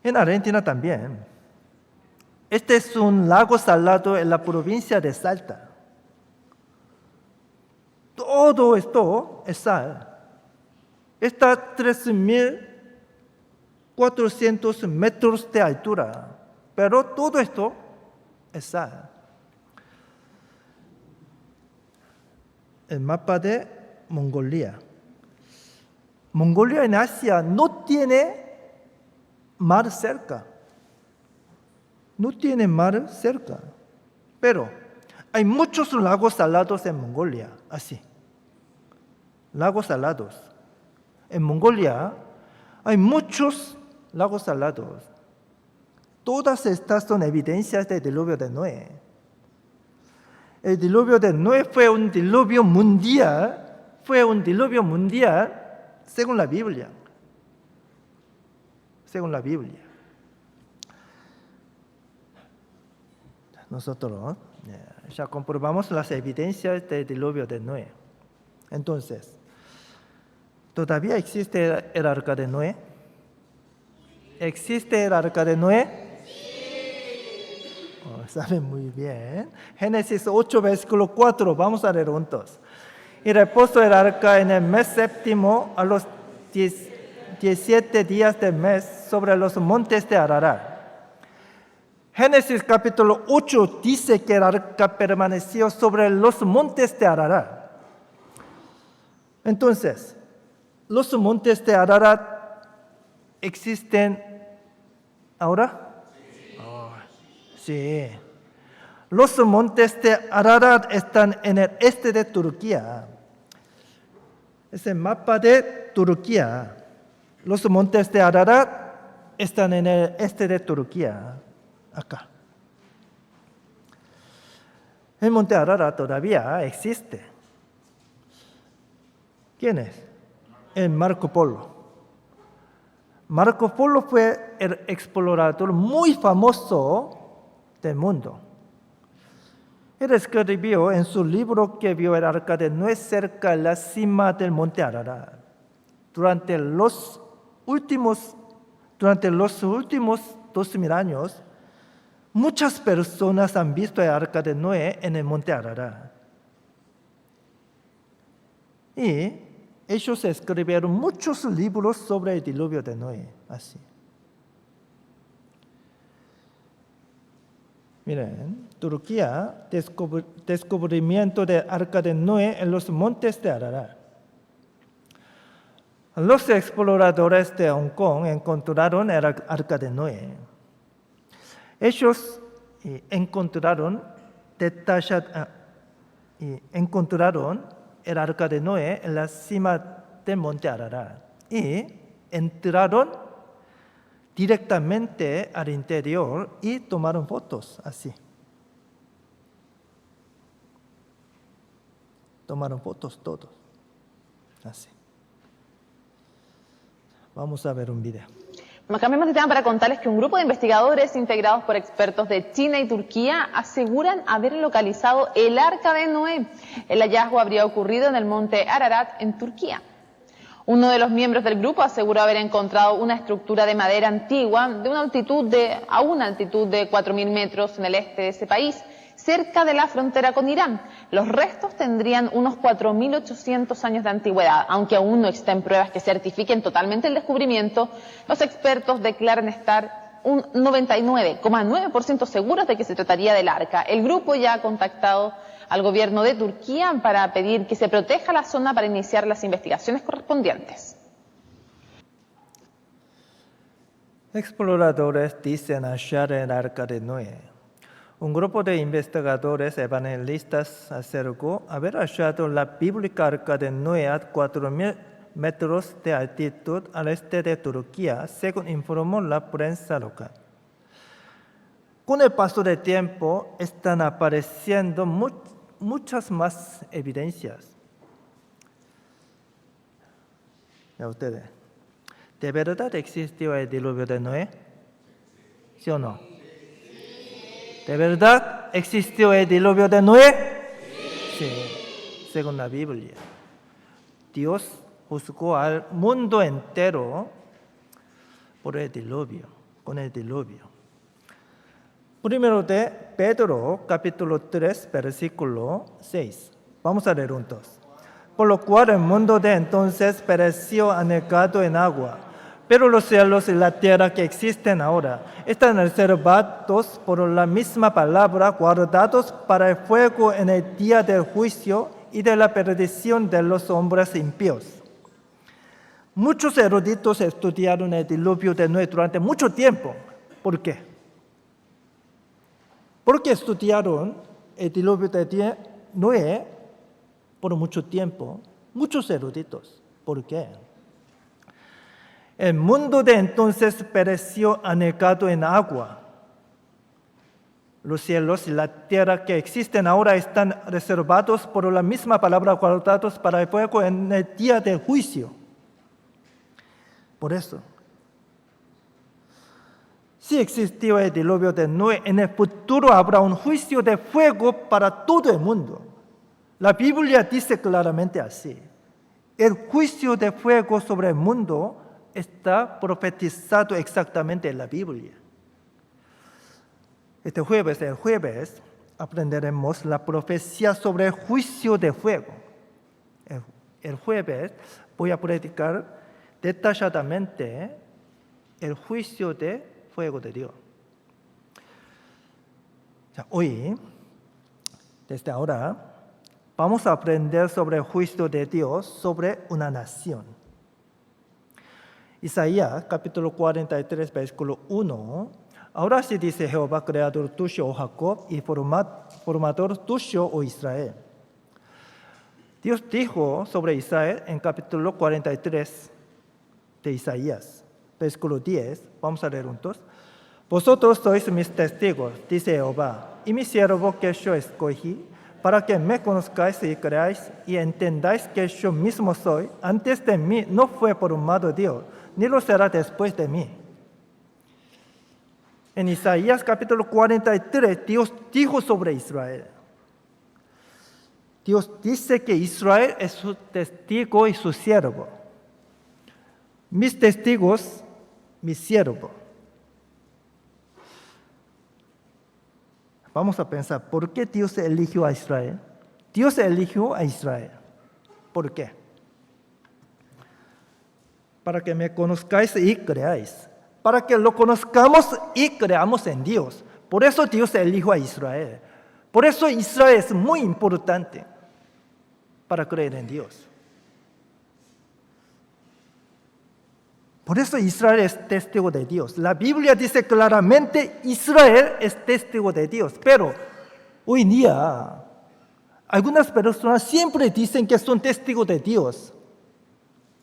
En Argentina también. Este es un lago salado en la provincia de Salta. Todo esto es sal. Está 3.400 metros de altura. Pero todo esto es sal. El mapa de Mongolia. Mongolia en Asia no tiene mar cerca. No tiene mar cerca. Pero hay muchos lagos salados en Mongolia, así. Lagos salados. En Mongolia hay muchos lagos salados. Todas estas son evidencias del diluvio de Noé. El diluvio de Noé fue un diluvio mundial. Fue un diluvio mundial según la Biblia. Según la Biblia. Nosotros ya comprobamos las evidencias del diluvio de Noé. Entonces, ¿todavía existe el arca de Noé? ¿Existe el arca de Noé? Saben muy bien. Génesis 8, versículo 4. Vamos a leer juntos. Y reposó el arca en el mes séptimo a los 17 días del mes sobre los montes de Ararat. Génesis capítulo 8 dice que el arca permaneció sobre los montes de Ararat. Entonces, los montes de Ararat existen ahora. Sí. Los montes de Ararat están en el este de Turquía. Es el mapa de Turquía. Los montes de Ararat están en el este de Turquía. Acá. El monte Ararat todavía existe. ¿Quién es? El Marco Polo. Marco Polo fue el explorador muy famoso del mundo. Él escribió en su libro que vio el arca de Noé cerca de la cima del monte Ararat. Durante los últimos 2000 años, muchas personas han visto el arca de Noé en el monte Ararat. Y ellos escribieron muchos libros sobre el diluvio de Noé, así. Miren, Turquía, descubrimiento del arca de Noé en los montes de Ararat. Los exploradores de Hong Kong encontraron el arca de Noé. Ellos encontraron el arca de Noé en la cima del monte Ararat y entraron directamente al interior y tomaron fotos así. Tomaron fotos todos, así. Vamos a ver un video. Nos cambiamos de tema para contarles que un grupo de investigadores integrados por expertos de China y Turquía aseguran haber localizado el arca de Noé. El hallazgo habría ocurrido en el monte Ararat, en Turquía. Uno de los miembros del grupo aseguró haber encontrado una estructura de madera antigua a una altitud de 4.000 metros en el este de ese país, cerca de la frontera con Irán. Los restos tendrían unos 4.800 años de antigüedad. Aunque aún no existen pruebas que certifiquen totalmente el descubrimiento, los expertos declaran estar un 99,9% seguros de que se trataría del arca. El grupo ya ha contactado al gobierno de Turquía para pedir que se proteja la zona para iniciar las investigaciones correspondientes. Exploradores dicen hallar el arca de Noé. Un grupo de investigadores evangelistas aseguró haber hallado la bíblica arca de Noé a 4.000 metros de altitud al este de Turquía, según informó la prensa local. Con el paso del tiempo están apareciendo muchas más evidencias. ¿Ya ustedes? ¿De verdad existió el diluvio de Noé? ¿Sí o no? ¿De verdad existió el diluvio de Noé? Sí, según la Biblia. Dios juzgó al mundo entero por el diluvio, con el diluvio. Primero de Pedro, capítulo 3, versículo 6. Vamos a leer juntos. Por lo cual el mundo de entonces pereció anegado en agua, pero los cielos y la tierra que existen ahora están reservados por la misma palabra, guardados para el fuego en el día del juicio y de la perdición de los hombres impíos. Muchos eruditos estudiaron el diluvio de Noé durante mucho tiempo. ¿Por qué? Porque estudiaron el diluvio de Noé por mucho tiempo, muchos eruditos. ¿Por qué? El mundo de entonces pereció anegado en agua. Los cielos y la tierra que existen ahora están reservados por la misma palabra, guardados para el fuego en el día del juicio. Por eso, si existió el diluvio de Noé, en el futuro habrá un juicio de fuego para todo el mundo. La Biblia dice claramente así. El juicio de fuego sobre el mundo está profetizado exactamente en la Biblia. El jueves, aprenderemos la profecía sobre el juicio de fuego. El jueves voy a predicar detalladamente el juicio de fuego de Dios. Hoy, desde ahora, vamos a aprender sobre el juicio de Dios sobre una nación. Isaías, capítulo 43, versículo 1. Ahora sí dice Jehová, creador tuyo, oh Jacob, y formador tuyo, oh Israel. Dios dijo sobre Israel en capítulo 43 de Isaías, versículo 10. Vamos a leer juntos. Vosotros sois mis testigos, dice Jehová, y mi siervo que yo escogí, para que me conozcáis y creáis y entendáis que yo mismo soy. Antes de mí no fue formado Dios, ni lo será después de mí. En Isaías capítulo 43, Dios dijo sobre Israel. Dios dice que Israel es su testigo y su siervo. Mis testigos, mi siervo. Vamos a pensar, ¿por qué Dios eligió a Israel? Dios eligió a Israel. ¿Por qué? Para que me conozcáis y creáis. Para que lo conozcamos y creamos en Dios. Por eso Dios eligió a Israel. Por eso Israel es muy importante para creer en Dios. Por eso Israel es testigo de Dios. La Biblia dice claramente, Israel es testigo de Dios. Pero hoy en día, algunas personas siempre dicen que son testigos de Dios.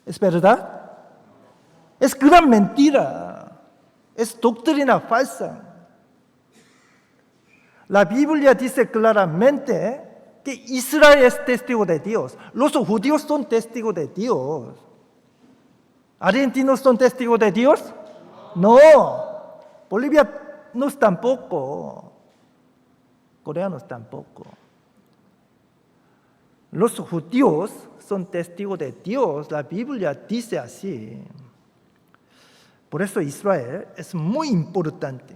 ¿Es verdad? Es gran mentira. Es doctrina falsa. La Biblia dice claramente que Israel es testigo de Dios. Los judíos son testigos de Dios. ¿Argentinos son testigos de Dios? No. Bolivianos tampoco. Coreanos tampoco. Los judíos son testigos de Dios. La Biblia dice así. Por eso Israel es muy importante.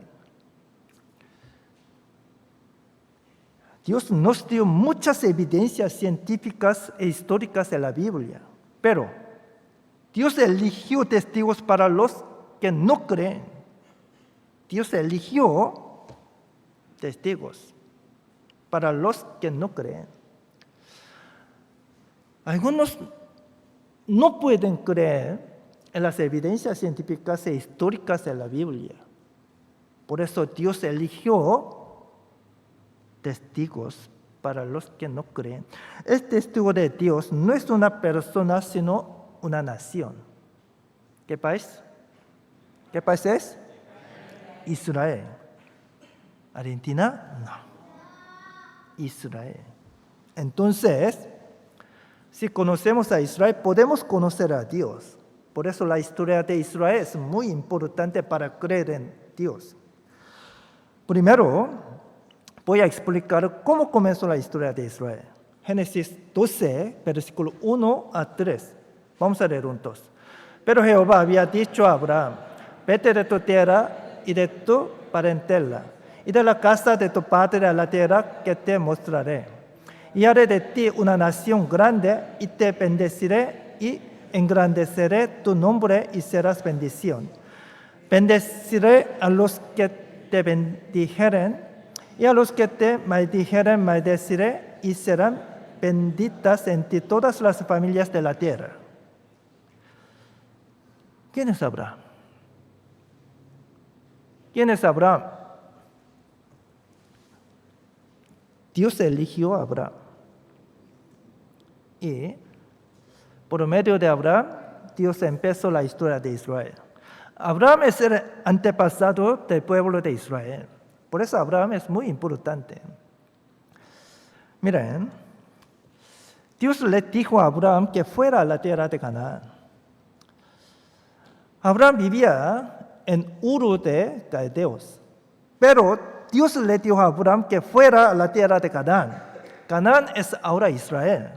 Dios nos dio muchas evidencias científicas e históricas en la Biblia, pero Dios eligió testigos para los que no creen. Dios eligió testigos para los que no creen. Algunos no pueden creer en las evidencias científicas e históricas de la Biblia. Por eso Dios eligió testigos para los que no creen. El testigo de Dios no es una persona, sino una nación. ¿Qué país? ¿Qué país es? Israel. ¿Argentina? No. Israel. Entonces, si conocemos a Israel, podemos conocer a Dios. Por eso la historia de Israel es muy importante para creer en Dios. Primero, voy a explicar cómo comenzó la historia de Israel. Génesis 12, versículo 1 a 3. Vamos a leer juntos. Pero Jehová había dicho a Abraham, vete de tu tierra y de tu parentela, y de la casa de tu padre a la tierra que te mostraré. Y haré de ti una nación grande, y te bendeciré y engrandeceré tu nombre y serás bendición. Bendeciré a los que te bendijeren, y a los que te maldijeren maldeciré, y serán benditas en ti todas las familias de la tierra. ¿Quién es Abraham? ¿Quién es Abraham? Dios eligió a Abraham. Y por medio de Abraham, Dios empezó la historia de Israel. Abraham es el antepasado del pueblo de Israel. Por eso Abraham es muy importante. Miren, Dios le dijo a Abraham que fuera a la tierra de Canaán. Abraham vivía en Ur de Caldeos, pero Dios le dijo a Abraham que fuera a la tierra de Canaán. Canaán es ahora Israel.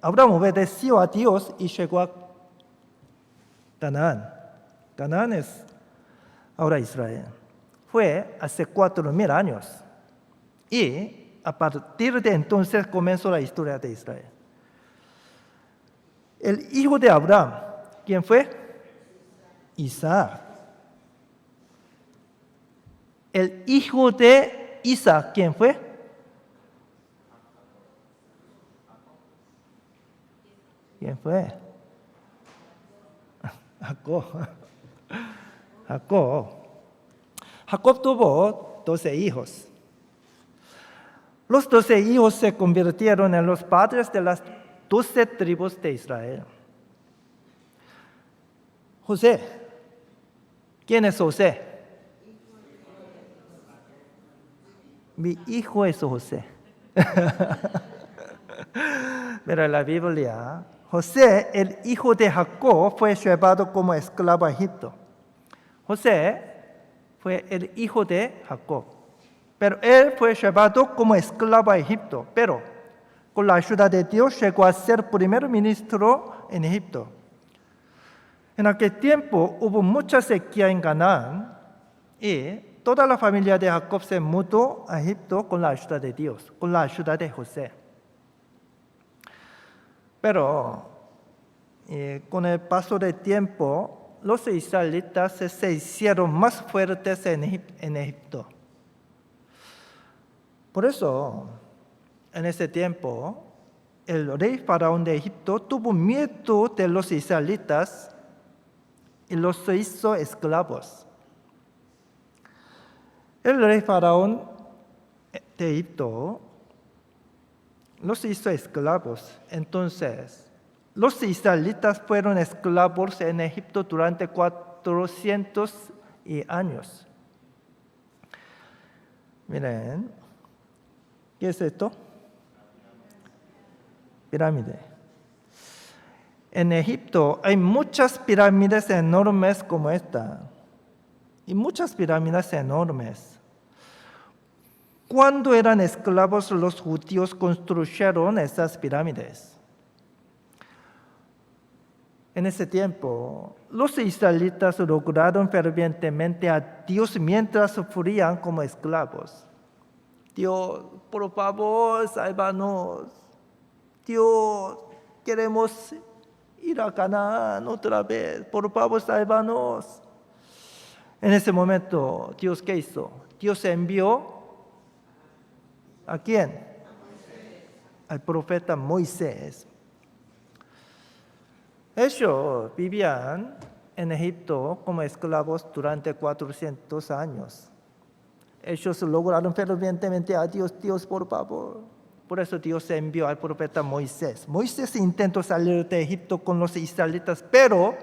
Abraham obedeció a Dios y llegó a Canaán. Canaán es ahora Israel. Fue hace 4,000 años. Y a partir de entonces comenzó la historia de Israel. El hijo de Abraham, ¿quién fue? Isaac. El hijo de Isaac, ¿quién fue? ¿Quién fue? Jacob. Jacob tuvo 12 hijos. Los 12 hijos se convirtieron en los padres de las 12 tribus de Israel. José. ¿Quién es José? Mi hijo es José. Pero en la Biblia José, el hijo de Jacob, fue llevado como esclavo a Egipto. José fue el hijo de Jacob, pero él fue llevado como esclavo a Egipto, pero con la ayuda de Dios llegó a ser primer ministro en Egipto. En aquel tiempo hubo mucha sequía en Canaán y toda la familia de Jacob se mudó a Egipto con la ayuda de Dios, con la ayuda de José. Pero con el paso del tiempo, los israelitas se hicieron más fuertes en Egipto. Por eso, en ese tiempo, el rey faraón de Egipto tuvo miedo de los israelitas y los hizo esclavos. El rey faraón de Egipto los hizo esclavos. Entonces, los israelitas fueron esclavos en Egipto durante 400 años. Miren, ¿qué es esto? Pirámide. En Egipto hay muchas pirámides enormes como esta. Y muchas pirámides enormes. Cuando eran esclavos, los judíos construyeron esas pirámides. En ese tiempo, los israelitas lograron fervientemente a Dios mientras sufrían como esclavos. Dios, por favor, sálvanos. Dios, queremos ir a Canaán otra vez. Por favor, sálvanos. En ese momento, Dios, ¿qué hizo? Dios envió ¿a quién? Al profeta Moisés. Ellos vivían en Egipto como esclavos durante 400 años. Ellos lograron fervientemente a Dios, Dios, por favor. Por eso Dios envió al profeta Moisés. Moisés intentó salir de Egipto con los israelitas, pero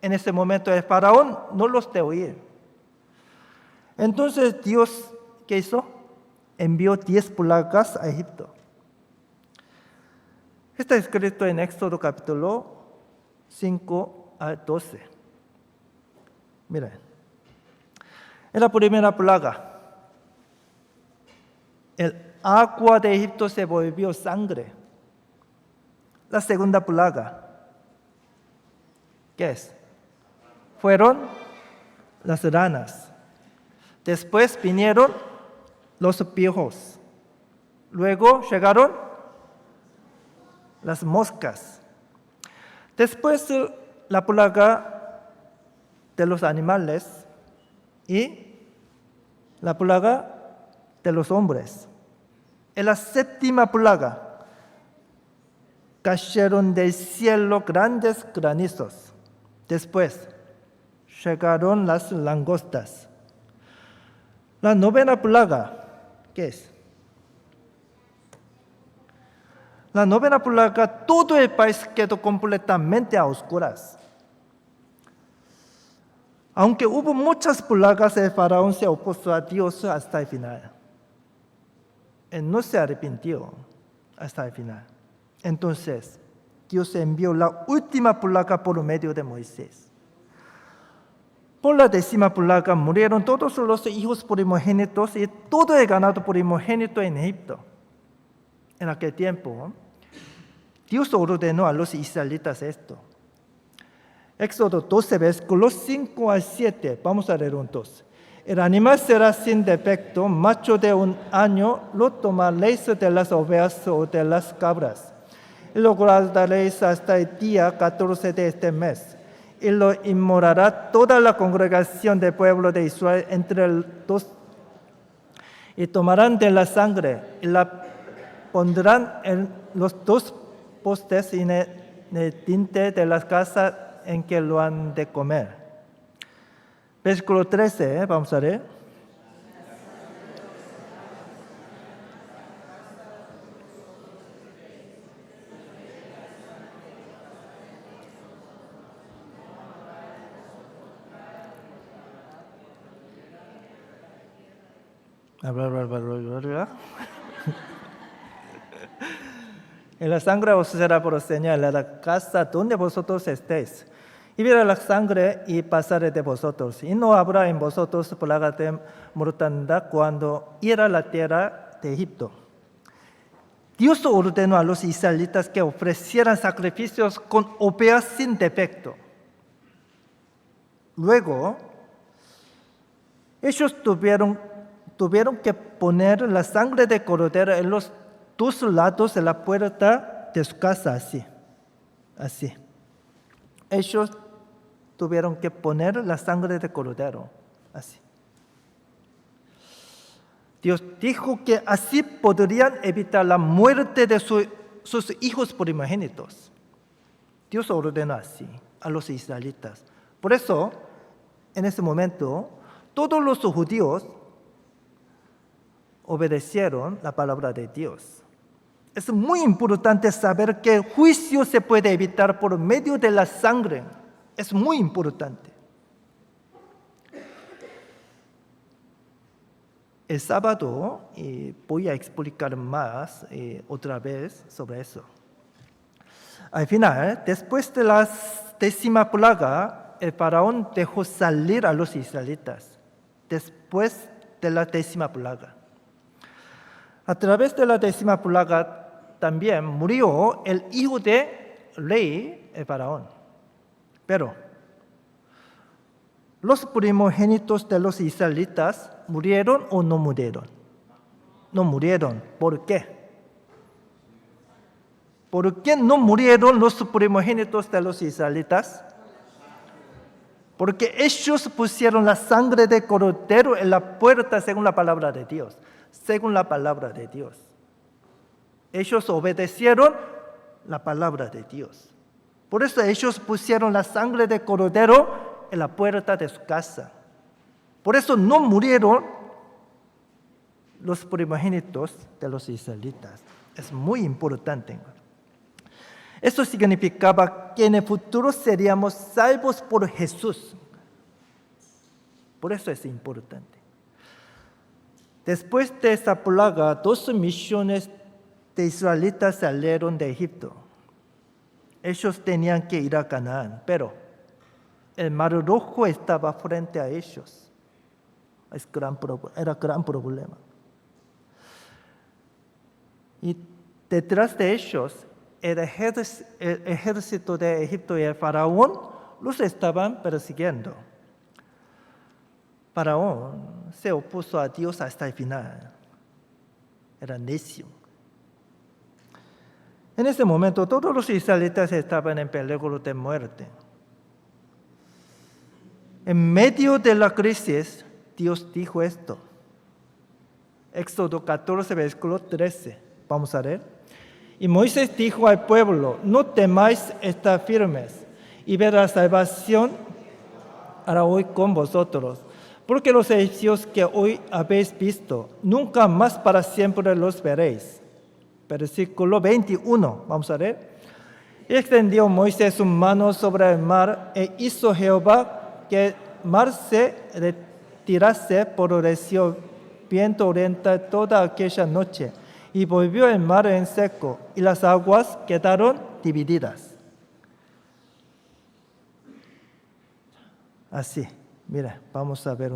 en ese momento el faraón no los dejó ir. Entonces Dios, ¿qué hizo? Envió 10 plagas a Egipto. Está escrito en Éxodo capítulo 5 al 12. Miren, en la primera plaga, el agua de Egipto se volvió sangre. La segunda plaga, ¿qué es? Fueron las ranas. Después vinieron los piojos. Luego llegaron las moscas. Después la plaga de los animales y la plaga de los hombres. En la séptima plaga cayeron del cielo grandes granizos. Después llegaron las langostas. La novena plaga, ¿qué es? La novena plaga, todo el país quedó completamente a oscuras. Aunque hubo muchas plagas, el faraón se opuso a Dios hasta el final. Él no se arrepintió hasta el final. Entonces, Dios envió la última plaga por medio de Moisés. Por la 10ª plaga murieron todos los hijos primogénitos y todo el ganado primogénito en Egipto. En aquel tiempo, Dios ordenó a los israelitas esto. Éxodo 12, versículos 5 al 7. Vamos a leer juntos. El animal será sin defecto, macho de 1 año, lo tomaréis de las ovejas o de las cabras, y lo guardaréis hasta el día 14 de este mes. Y lo inmolará toda la congregación del pueblo de Israel entre dos, y tomarán de la sangre y la pondrán en los 2 postes y en el tinte de las casas en que lo han de comer. Versículo 13, vamos a leer. Y la sangre os será por señal a la casa donde vosotros estéis. Y verá la sangre y pasaré de vosotros. Y no habrá en vosotros plaga de mortandad cuando hiera la tierra de Egipto. Dios ordenó a los israelitas que ofrecieran sacrificios con ovejas sin defecto. Luego, ellos tuvieron que poner la sangre de cordero en los dos lados de la puerta de su casa, así. Ellos tuvieron que poner la sangre de cordero, así. Dios dijo que así podrían evitar la muerte de sus hijos primogénitos. Dios ordenó así a los israelitas. Por eso, en ese momento, todos los judíos obedecieron la palabra de Dios. Es muy importante saber que el juicio se puede evitar por medio de la sangre. Es muy importante. El sábado voy a explicar más otra vez sobre eso. Al final, después de la 10ª plaga, el faraón dejó salir a los israelitas. Después de la 10ª plaga. A través de la 10ª plaga también murió el hijo del rey, el faraón. Pero los primogénitos de los israelitas murieron o no murieron. No murieron. ¿Por qué? ¿Por qué no murieron los primogénitos de los israelitas? Porque ellos pusieron la sangre de cordero en la puerta según la palabra de Dios. Según la palabra de Dios. Ellos obedecieron la palabra de Dios. Por eso ellos pusieron la sangre de cordero en la puerta de su casa. Por eso no murieron los primogénitos de los israelitas. Es muy importante. Eso significaba que en el futuro seríamos salvos por Jesús. Por eso es importante. Después de esa plaga, 2 millones de israelitas salieron de Egipto. Ellos tenían que ir a Canaán, pero el Mar Rojo estaba frente a ellos. Era gran problema. Y detrás de ellos, el ejército de Egipto y el faraón los estaban persiguiendo. Faraón se opuso a Dios hasta el final. Era necio. En ese momento, todos los israelitas estaban en peligro de muerte. En medio de la crisis, Dios dijo esto. Éxodo 14, versículo 13. Vamos a leer. Y Moisés dijo al pueblo: no temáis, estad firmes, y ver la salvación hará hoy con vosotros. Porque los egipcios que hoy habéis visto, nunca más para siempre los veréis. Versículo 21, vamos a leer. Y extendió Moisés su mano sobre el mar, e hizo Jehová que el mar se retirase por recio viento oriental toda aquella noche, y volvió el mar en seco, y las aguas quedaron divididas. Así, mira, vamos a ver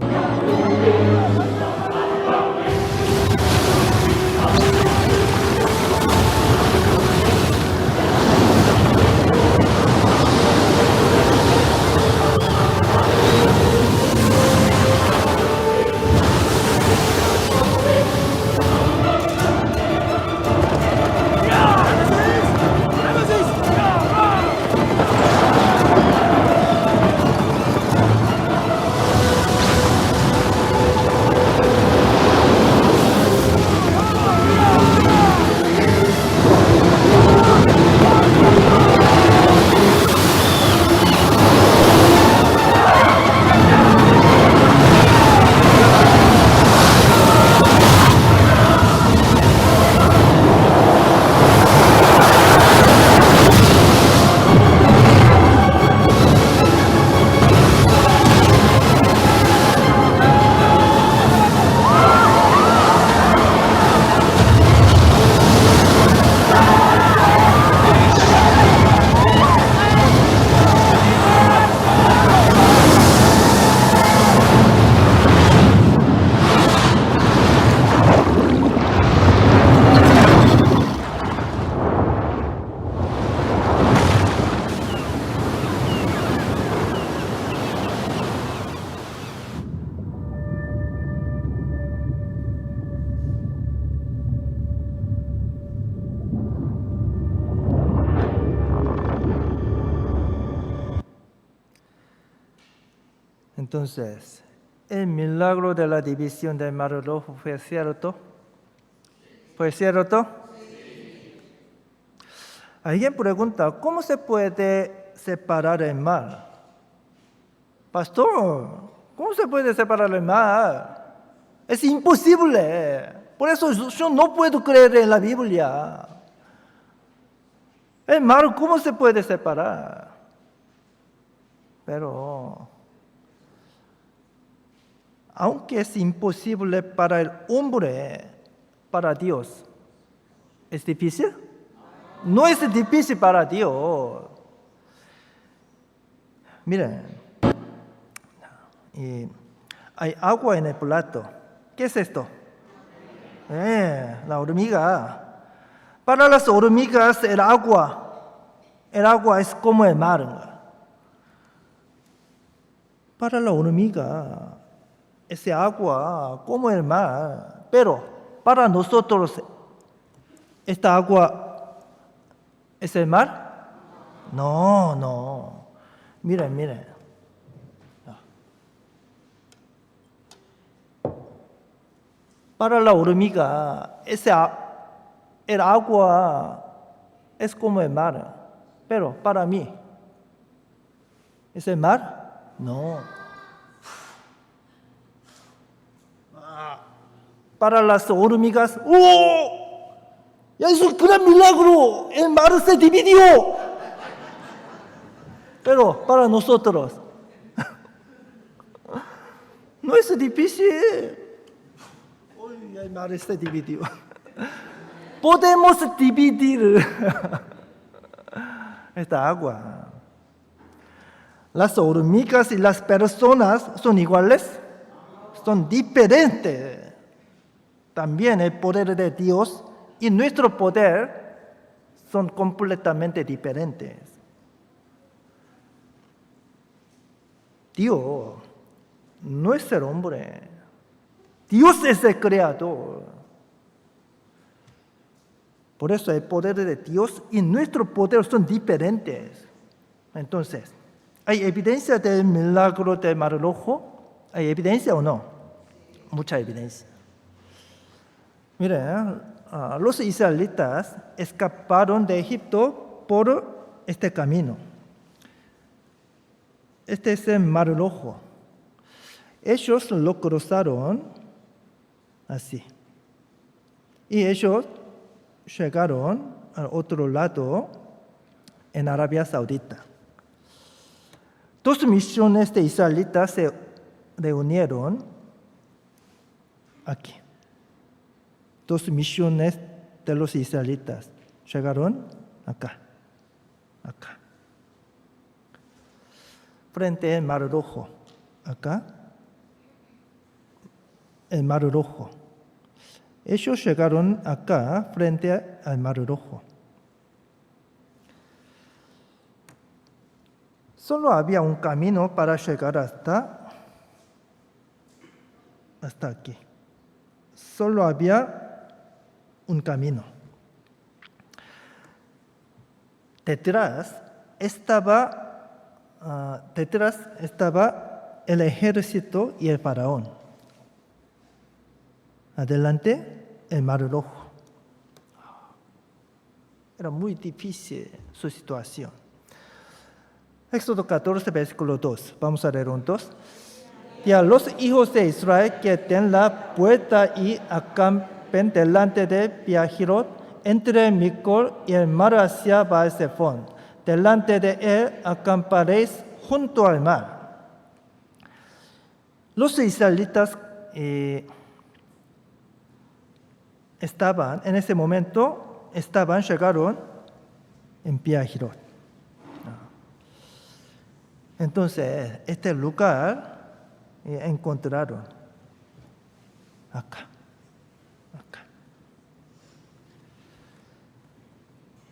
Entonces, ¿el milagro de la división del Mar Rojo fue cierto? ¿Fue cierto? Alguien pregunta, ¿cómo se puede separar el mar? Pastor, ¿cómo se puede separar el mar? Es imposible. Por eso yo no puedo creer en la Biblia. El mar, ¿cómo se puede separar? Pero, aunque es imposible para el hombre, para Dios, ¿es difícil? No es difícil para Dios. Miren, hay agua en el plato. ¿Qué es esto? La hormiga. Para las hormigas el agua es como el mar. Para la hormiga, ese agua como el mar. Pero para nosotros, ¿esta agua es el mar? No. Miren. Para la hormiga, el agua es como el mar. Pero para mí, ¿es el mar? No. Para las hormigas, ¡oh! ¡Ya es un gran milagro! El mar se dividió. Pero para nosotros, no es difícil. Uy, el mar se dividió. Podemos dividir esta agua. Las hormigas y las personas son iguales, son diferentes. También el poder de Dios y nuestro poder son completamente diferentes. Dios no es el hombre. Dios es el creador. Por eso el poder de Dios y nuestro poder son diferentes. Entonces, ¿hay evidencia del milagro del Mar Rojo? ¿Hay evidencia o no? Mucha evidencia. Miren, los israelitas escaparon de Egipto por este camino. Este es el Mar Rojo. Ellos lo cruzaron así. Y ellos llegaron al otro lado, en Arabia Saudita. Dos misiones de israelitas se reunieron aquí. Dos misiones de los israelitas llegaron acá. Frente al Mar Rojo. Acá. El Mar Rojo. Ellos llegaron acá, frente al Mar Rojo. Solo había un camino para llegar hasta aquí. Solo había un camino. Detrás estaba el ejército y el faraón. Adelante, el Mar Rojo. Era muy difícil su situación. Éxodo 14, versículo 2. Vamos a leer juntos. Y a los hijos de Israel que den la puerta y acampen delante de Piahirot, entre Micol y el mar hacia Baal-Zephón. Delante de él acamparéis junto al mar. Los israelitas en ese momento, llegaron en Piahirot. Entonces, este lugar encontraron acá.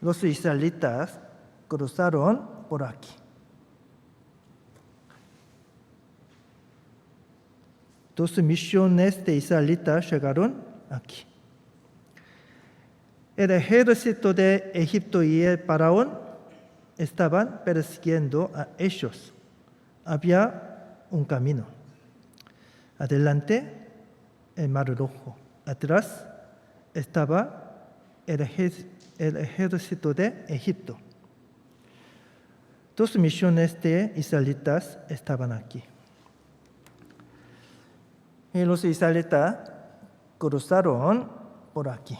Los israelitas cruzaron por aquí. Dos misiones de israelitas llegaron aquí. El ejército de Egipto y el faraón estaban persiguiendo a ellos. Había un camino. Adelante, el Mar Rojo. Atrás estaba el ejército de Egipto. 2 misiones de israelitas estaban aquí. Y los israelitas cruzaron por aquí.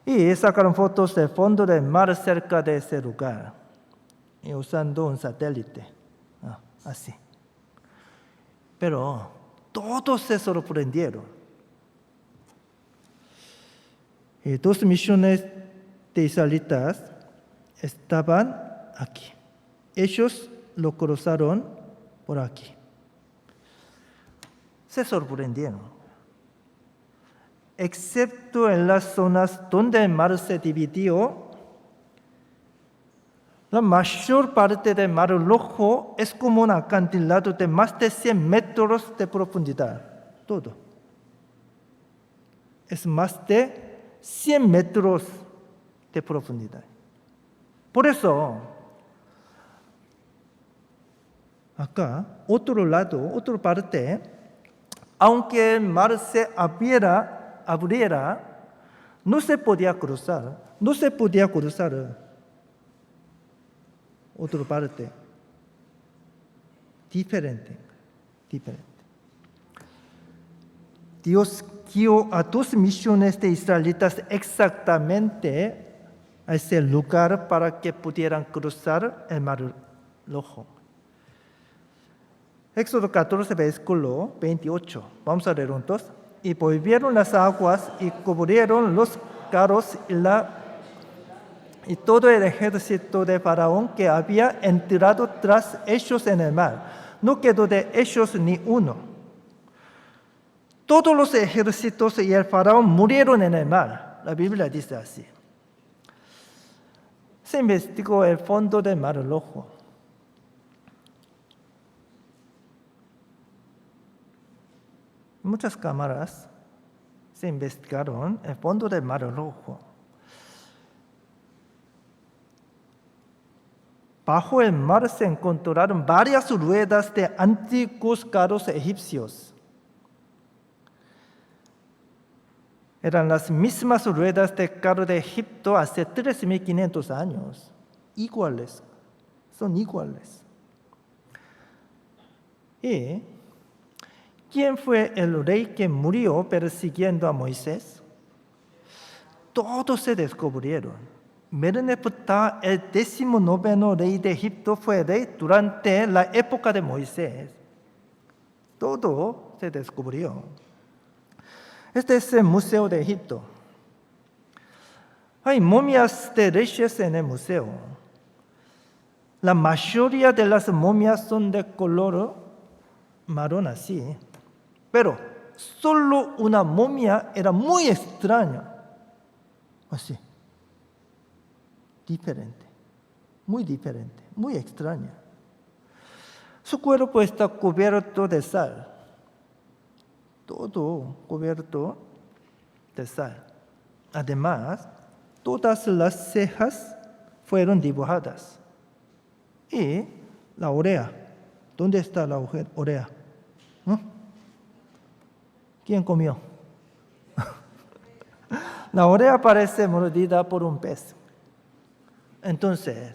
Y sacaron fotos del fondo del mar cerca de ese lugar, y usando un satélite, así. Pero todos se sorprendieron. Y 2 misiones de israelitas estaban aquí. Ellos lo cruzaron por aquí. Se sorprendieron. Excepto en las zonas donde el mar se dividió, la mayor parte del Mar Rojo es como un acantilado de más de 100 metros de profundidad. Todo. Es más de 100 metros de profundidad. Por eso, acá, otro lado, otra parte, aunque el mar se abriera, no se podía cruzar. Otra parte, diferente. Dios guió a 2 misiones de israelitas exactamente a ese lugar para que pudieran cruzar el Mar Rojo. Éxodo 14, versículo 28. Vamos a leer juntos. Y volvieron las aguas y cubrieron los carros y todo el ejército de Faraón que había entrado tras ellos en el mar. No quedó de ellos ni uno. Todos los ejércitos y el Faraón murieron en el mar. La Biblia dice así. Se investigó el fondo del Mar Rojo. Muchas cámaras se investigaron el fondo del Mar Rojo. Bajo el mar se encontraron varias ruedas de antiguos carros egipcios. Eran las mismas ruedas de carro de Egipto hace 3.500 años. Son iguales. ¿Y quién fue el rey que murió persiguiendo a Moisés? Todos se descubrieron. Merneptah, el 19º rey de Egipto, fue rey durante la época de Moisés. Todo se descubrió. Este es el Museo de Egipto. Hay momias de reyes en el museo. La mayoría de las momias son de color marrón así. Pero solo una momia era muy extraña. Así. Diferente. Muy extraña. Su cuerpo está cubierto de sal. Todo cubierto de sal. Además, todas las cejas fueron dibujadas. Y la oreja. ¿Dónde está la oreja? ¿Quién comió? La oreja parece mordida por un pez. Entonces,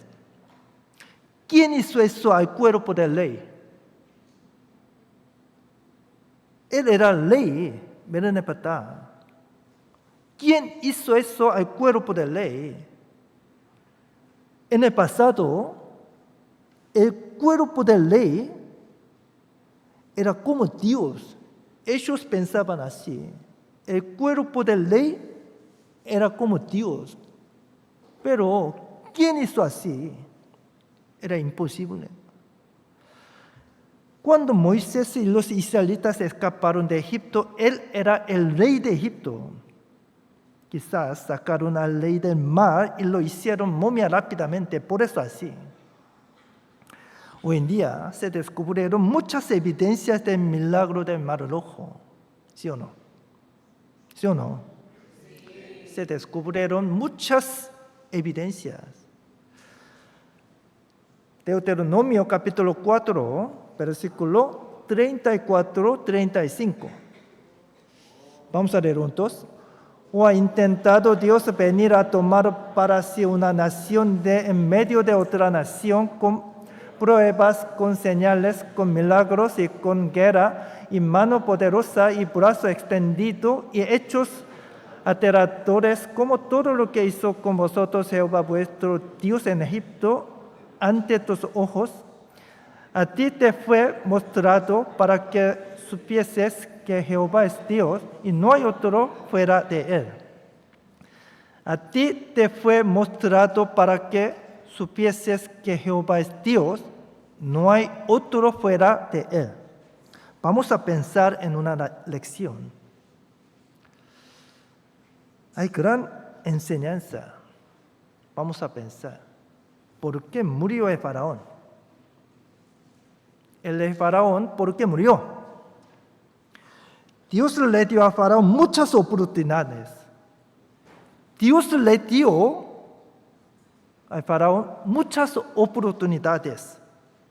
¿quién hizo eso al cuerpo del rey? Él era el rey, Merneptah. ¿Quién hizo eso al cuerpo del rey? En el pasado, el cuerpo del rey era como Dios. Ellos pensaban así. El cuerpo del rey era como Dios. Pero, ¿quién hizo así? Era imposible. Cuando Moisés y los israelitas escaparon de Egipto, él era el rey de Egipto. Quizás sacaron al rey del mar y lo hicieron momia rápidamente, por eso así. Hoy en día se descubrieron muchas evidencias del milagro del Mar Rojo. ¿Sí o no? ¿Sí o no? Sí. Se descubrieron muchas evidencias Deuteronomio capítulo 4, versículo 34-35. Vamos a leer juntos. ¿O ha intentado Dios venir a tomar para sí una nación de en medio de otra nación con pruebas, con señales, con milagros y con guerra y mano poderosa y brazo extendido y hechos aterradores como todo lo que hizo con vosotros Jehová vuestro Dios en Egipto ante tus ojos? A ti te fue mostrado para que supieses que Jehová es Dios y no hay otro fuera de Él. A ti te fue mostrado para que supieses que Jehová es Dios, no hay otro fuera de Él. Vamos a pensar en una lección. Hay gran enseñanza. Vamos a pensar. ¿Por qué murió el faraón? El faraón, ¿por qué murió? Dios le dio a Faraón muchas oportunidades. Dios le dio a Faraón muchas oportunidades.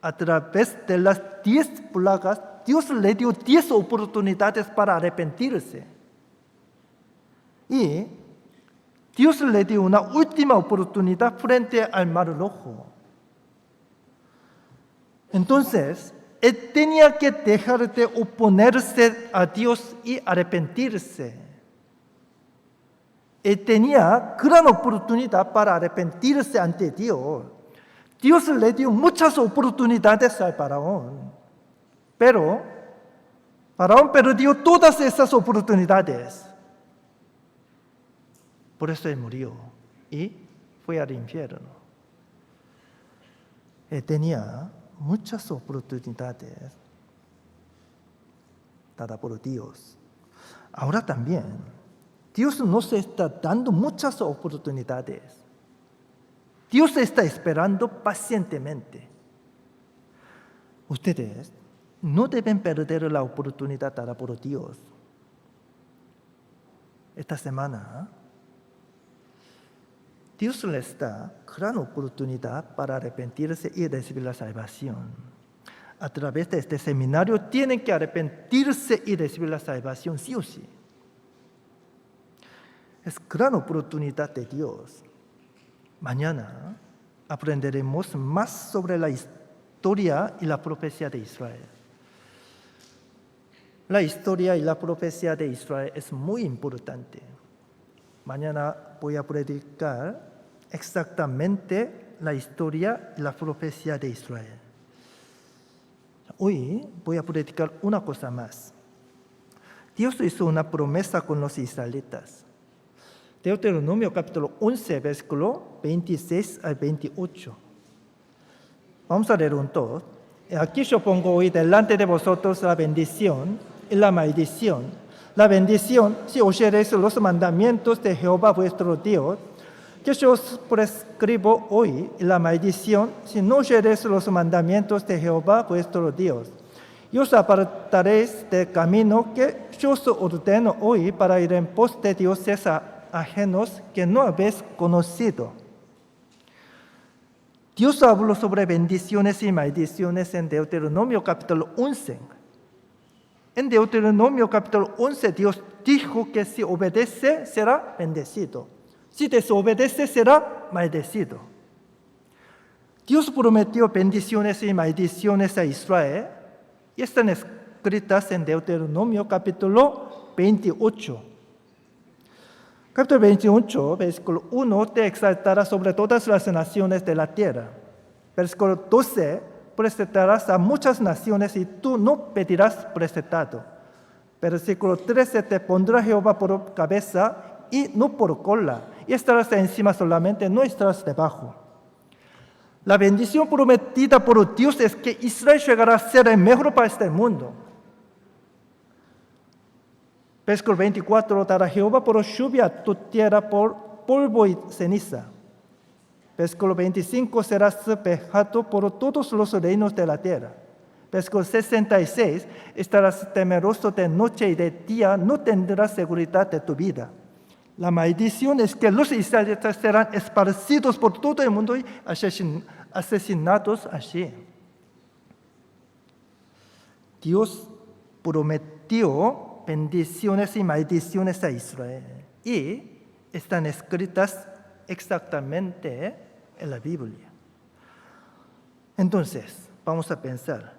A través de las 10 plagas, Dios le dio 10 oportunidades para arrepentirse. Y Dios le dio una última oportunidad frente al Mar Rojo. Entonces, Él tenía que dejar de oponerse a Dios y arrepentirse. Él tenía gran oportunidad para arrepentirse ante Dios. Dios le dio muchas oportunidades al faraón, pero faraón perdió todas esas oportunidades. Por eso él murió y fue al infierno. Él tenía muchas oportunidades dadas por Dios. Ahora también, Dios nos está dando muchas oportunidades. Dios está esperando pacientemente. Ustedes no deben perder la oportunidad dada por Dios. Esta semana, Dios les da gran oportunidad para arrepentirse y recibir la salvación. A través de este seminario tienen que arrepentirse y recibir la salvación sí o sí. Es gran oportunidad de Dios. Mañana aprenderemos más sobre la historia y la profecía de Israel. La historia y la profecía de Israel es muy importante. Mañana voy a predicar exactamente la historia y la profecía de Israel. Hoy voy a predicar una cosa más. Dios hizo una promesa con los israelitas. Deuteronomio capítulo 11, versículo 26 al 28. Vamos a leer juntos. Aquí yo pongo hoy delante de vosotros la bendición y la maldición. La bendición, si oyereis los mandamientos de Jehová vuestro Dios, que yo os prescribo hoy, y la maldición, si no oyereis los mandamientos de Jehová vuestro Dios, y os apartaréis del camino que yo os ordeno hoy para ir en pos de dioses ajenos que no habéis conocido. Dios habló sobre bendiciones y maldiciones en Deuteronomio capítulo 11. En Deuteronomio capítulo 11 Dios dijo que si obedece será bendecido. Si desobedece será maldecido. Dios prometió bendiciones y maldiciones a Israel y están escritas en Deuteronomio capítulo 28. Capítulo 28, versículo 1, te exaltará sobre todas las naciones de la tierra. Versículo 12, presentarás a muchas naciones y tú no pedirás prestado. Versículo 13, te pondrá Jehová por cabeza y no por cola, y estarás encima solamente, no estarás debajo. La bendición prometida por Dios es que Israel llegará a ser el mejor país del mundo. Versículo 24, dará Jehová por lluvia a tu tierra por polvo y ceniza. Versículo 25, serás despejado por todos los reinos de la tierra. Versículo 66, estarás temeroso de noche y de día, no tendrás seguridad de tu vida. La maldición es que los israelitas serán esparcidos por todo el mundo y asesinados allí. Dios prometió bendiciones y maldiciones a Israel y están escritas exactamente en la Biblia. Entonces, vamos a pensar,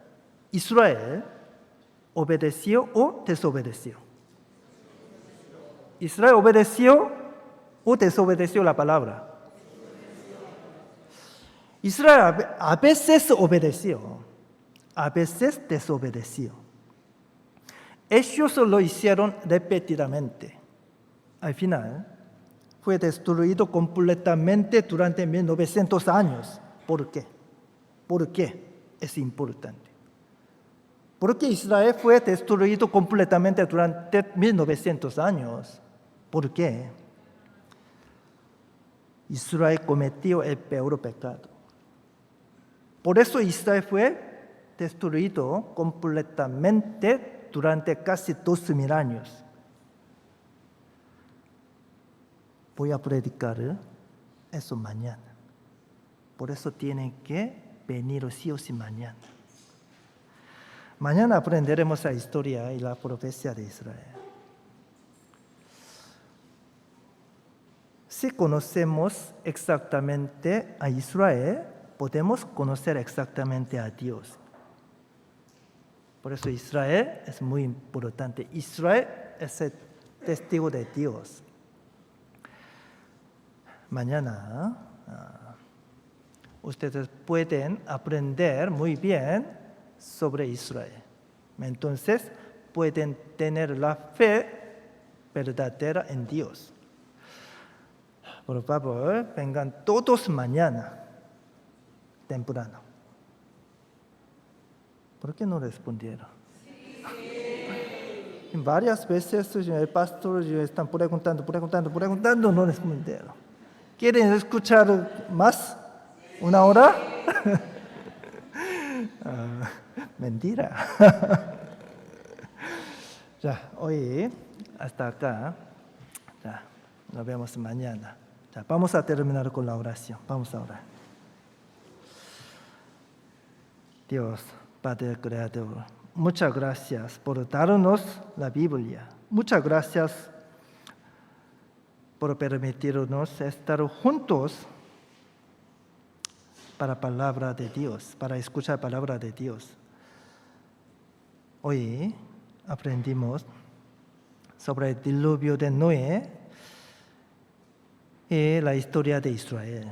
¿Israel obedeció o desobedeció? ¿Israel obedeció o desobedeció la palabra? Israel a veces obedeció, a veces desobedeció. Ellos lo hicieron repetidamente. Al final, fue destruido completamente durante 1900 años. ¿Por qué? ¿Por qué es importante? ¿Por qué Israel fue destruido completamente durante 1900 años? ¿Por qué? Israel cometió el peor pecado. Por eso Israel fue destruido completamente durante casi 2000 años. Voy a predicar eso mañana. Por eso tienen que venir sí o sí mañana. Mañana aprenderemos la historia y la profecía de Israel. Si conocemos exactamente a Israel, podemos conocer exactamente a Dios. Por eso Israel es muy importante. Israel es el testigo de Dios. Mañana ustedes pueden aprender muy bien sobre Israel. Entonces pueden tener la fe verdadera en Dios. Por favor, vengan todos mañana, temprano. ¿Por qué no respondieron? Sí. Varias veces el pastor están preguntando, no respondieron. ¿Quieren escuchar más? ¿Una hora? Mentira. Ya, hoy hasta acá. Ya, nos vemos mañana. Ya, vamos a terminar con la oración. Vamos a orar. Dios, Padre Creador, muchas gracias por darnos la Biblia. Muchas gracias por permitirnos estar juntos para la palabra de Dios, para escuchar la palabra de Dios. Hoy aprendimos sobre el diluvio de Noé y la historia de Israel.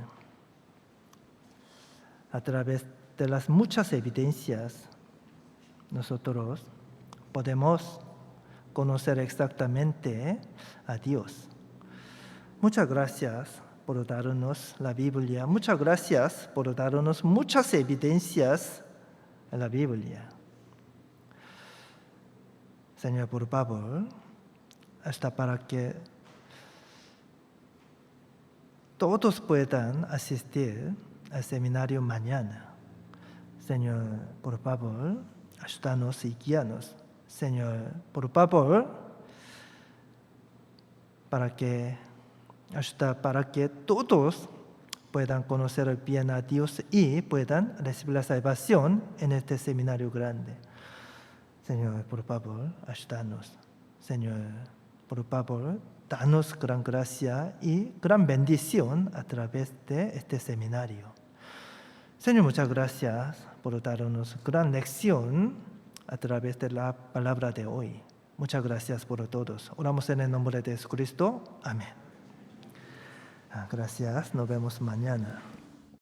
A través de las muchas evidencias, nosotros podemos conocer exactamente a Dios. Muchas gracias por darnos la Biblia. Muchas gracias por darnos muchas evidencias en la Biblia. Señor, por favor, hasta para que todos puedan asistir al seminario mañana. Señor, por favor, ayúdanos y guíanos. Señor, por favor, para que todos puedan conocer bien a Dios y puedan recibir la salvación en este seminario grande. Señor, por favor, ayúdanos. Señor, por favor, danos gran gracia y gran bendición a través de este seminario. Señor, muchas gracias por darnos gran lección a través de la palabra de hoy. Muchas gracias por todos. Oramos en el nombre de Jesucristo. Amén. Gracias. Nos vemos mañana.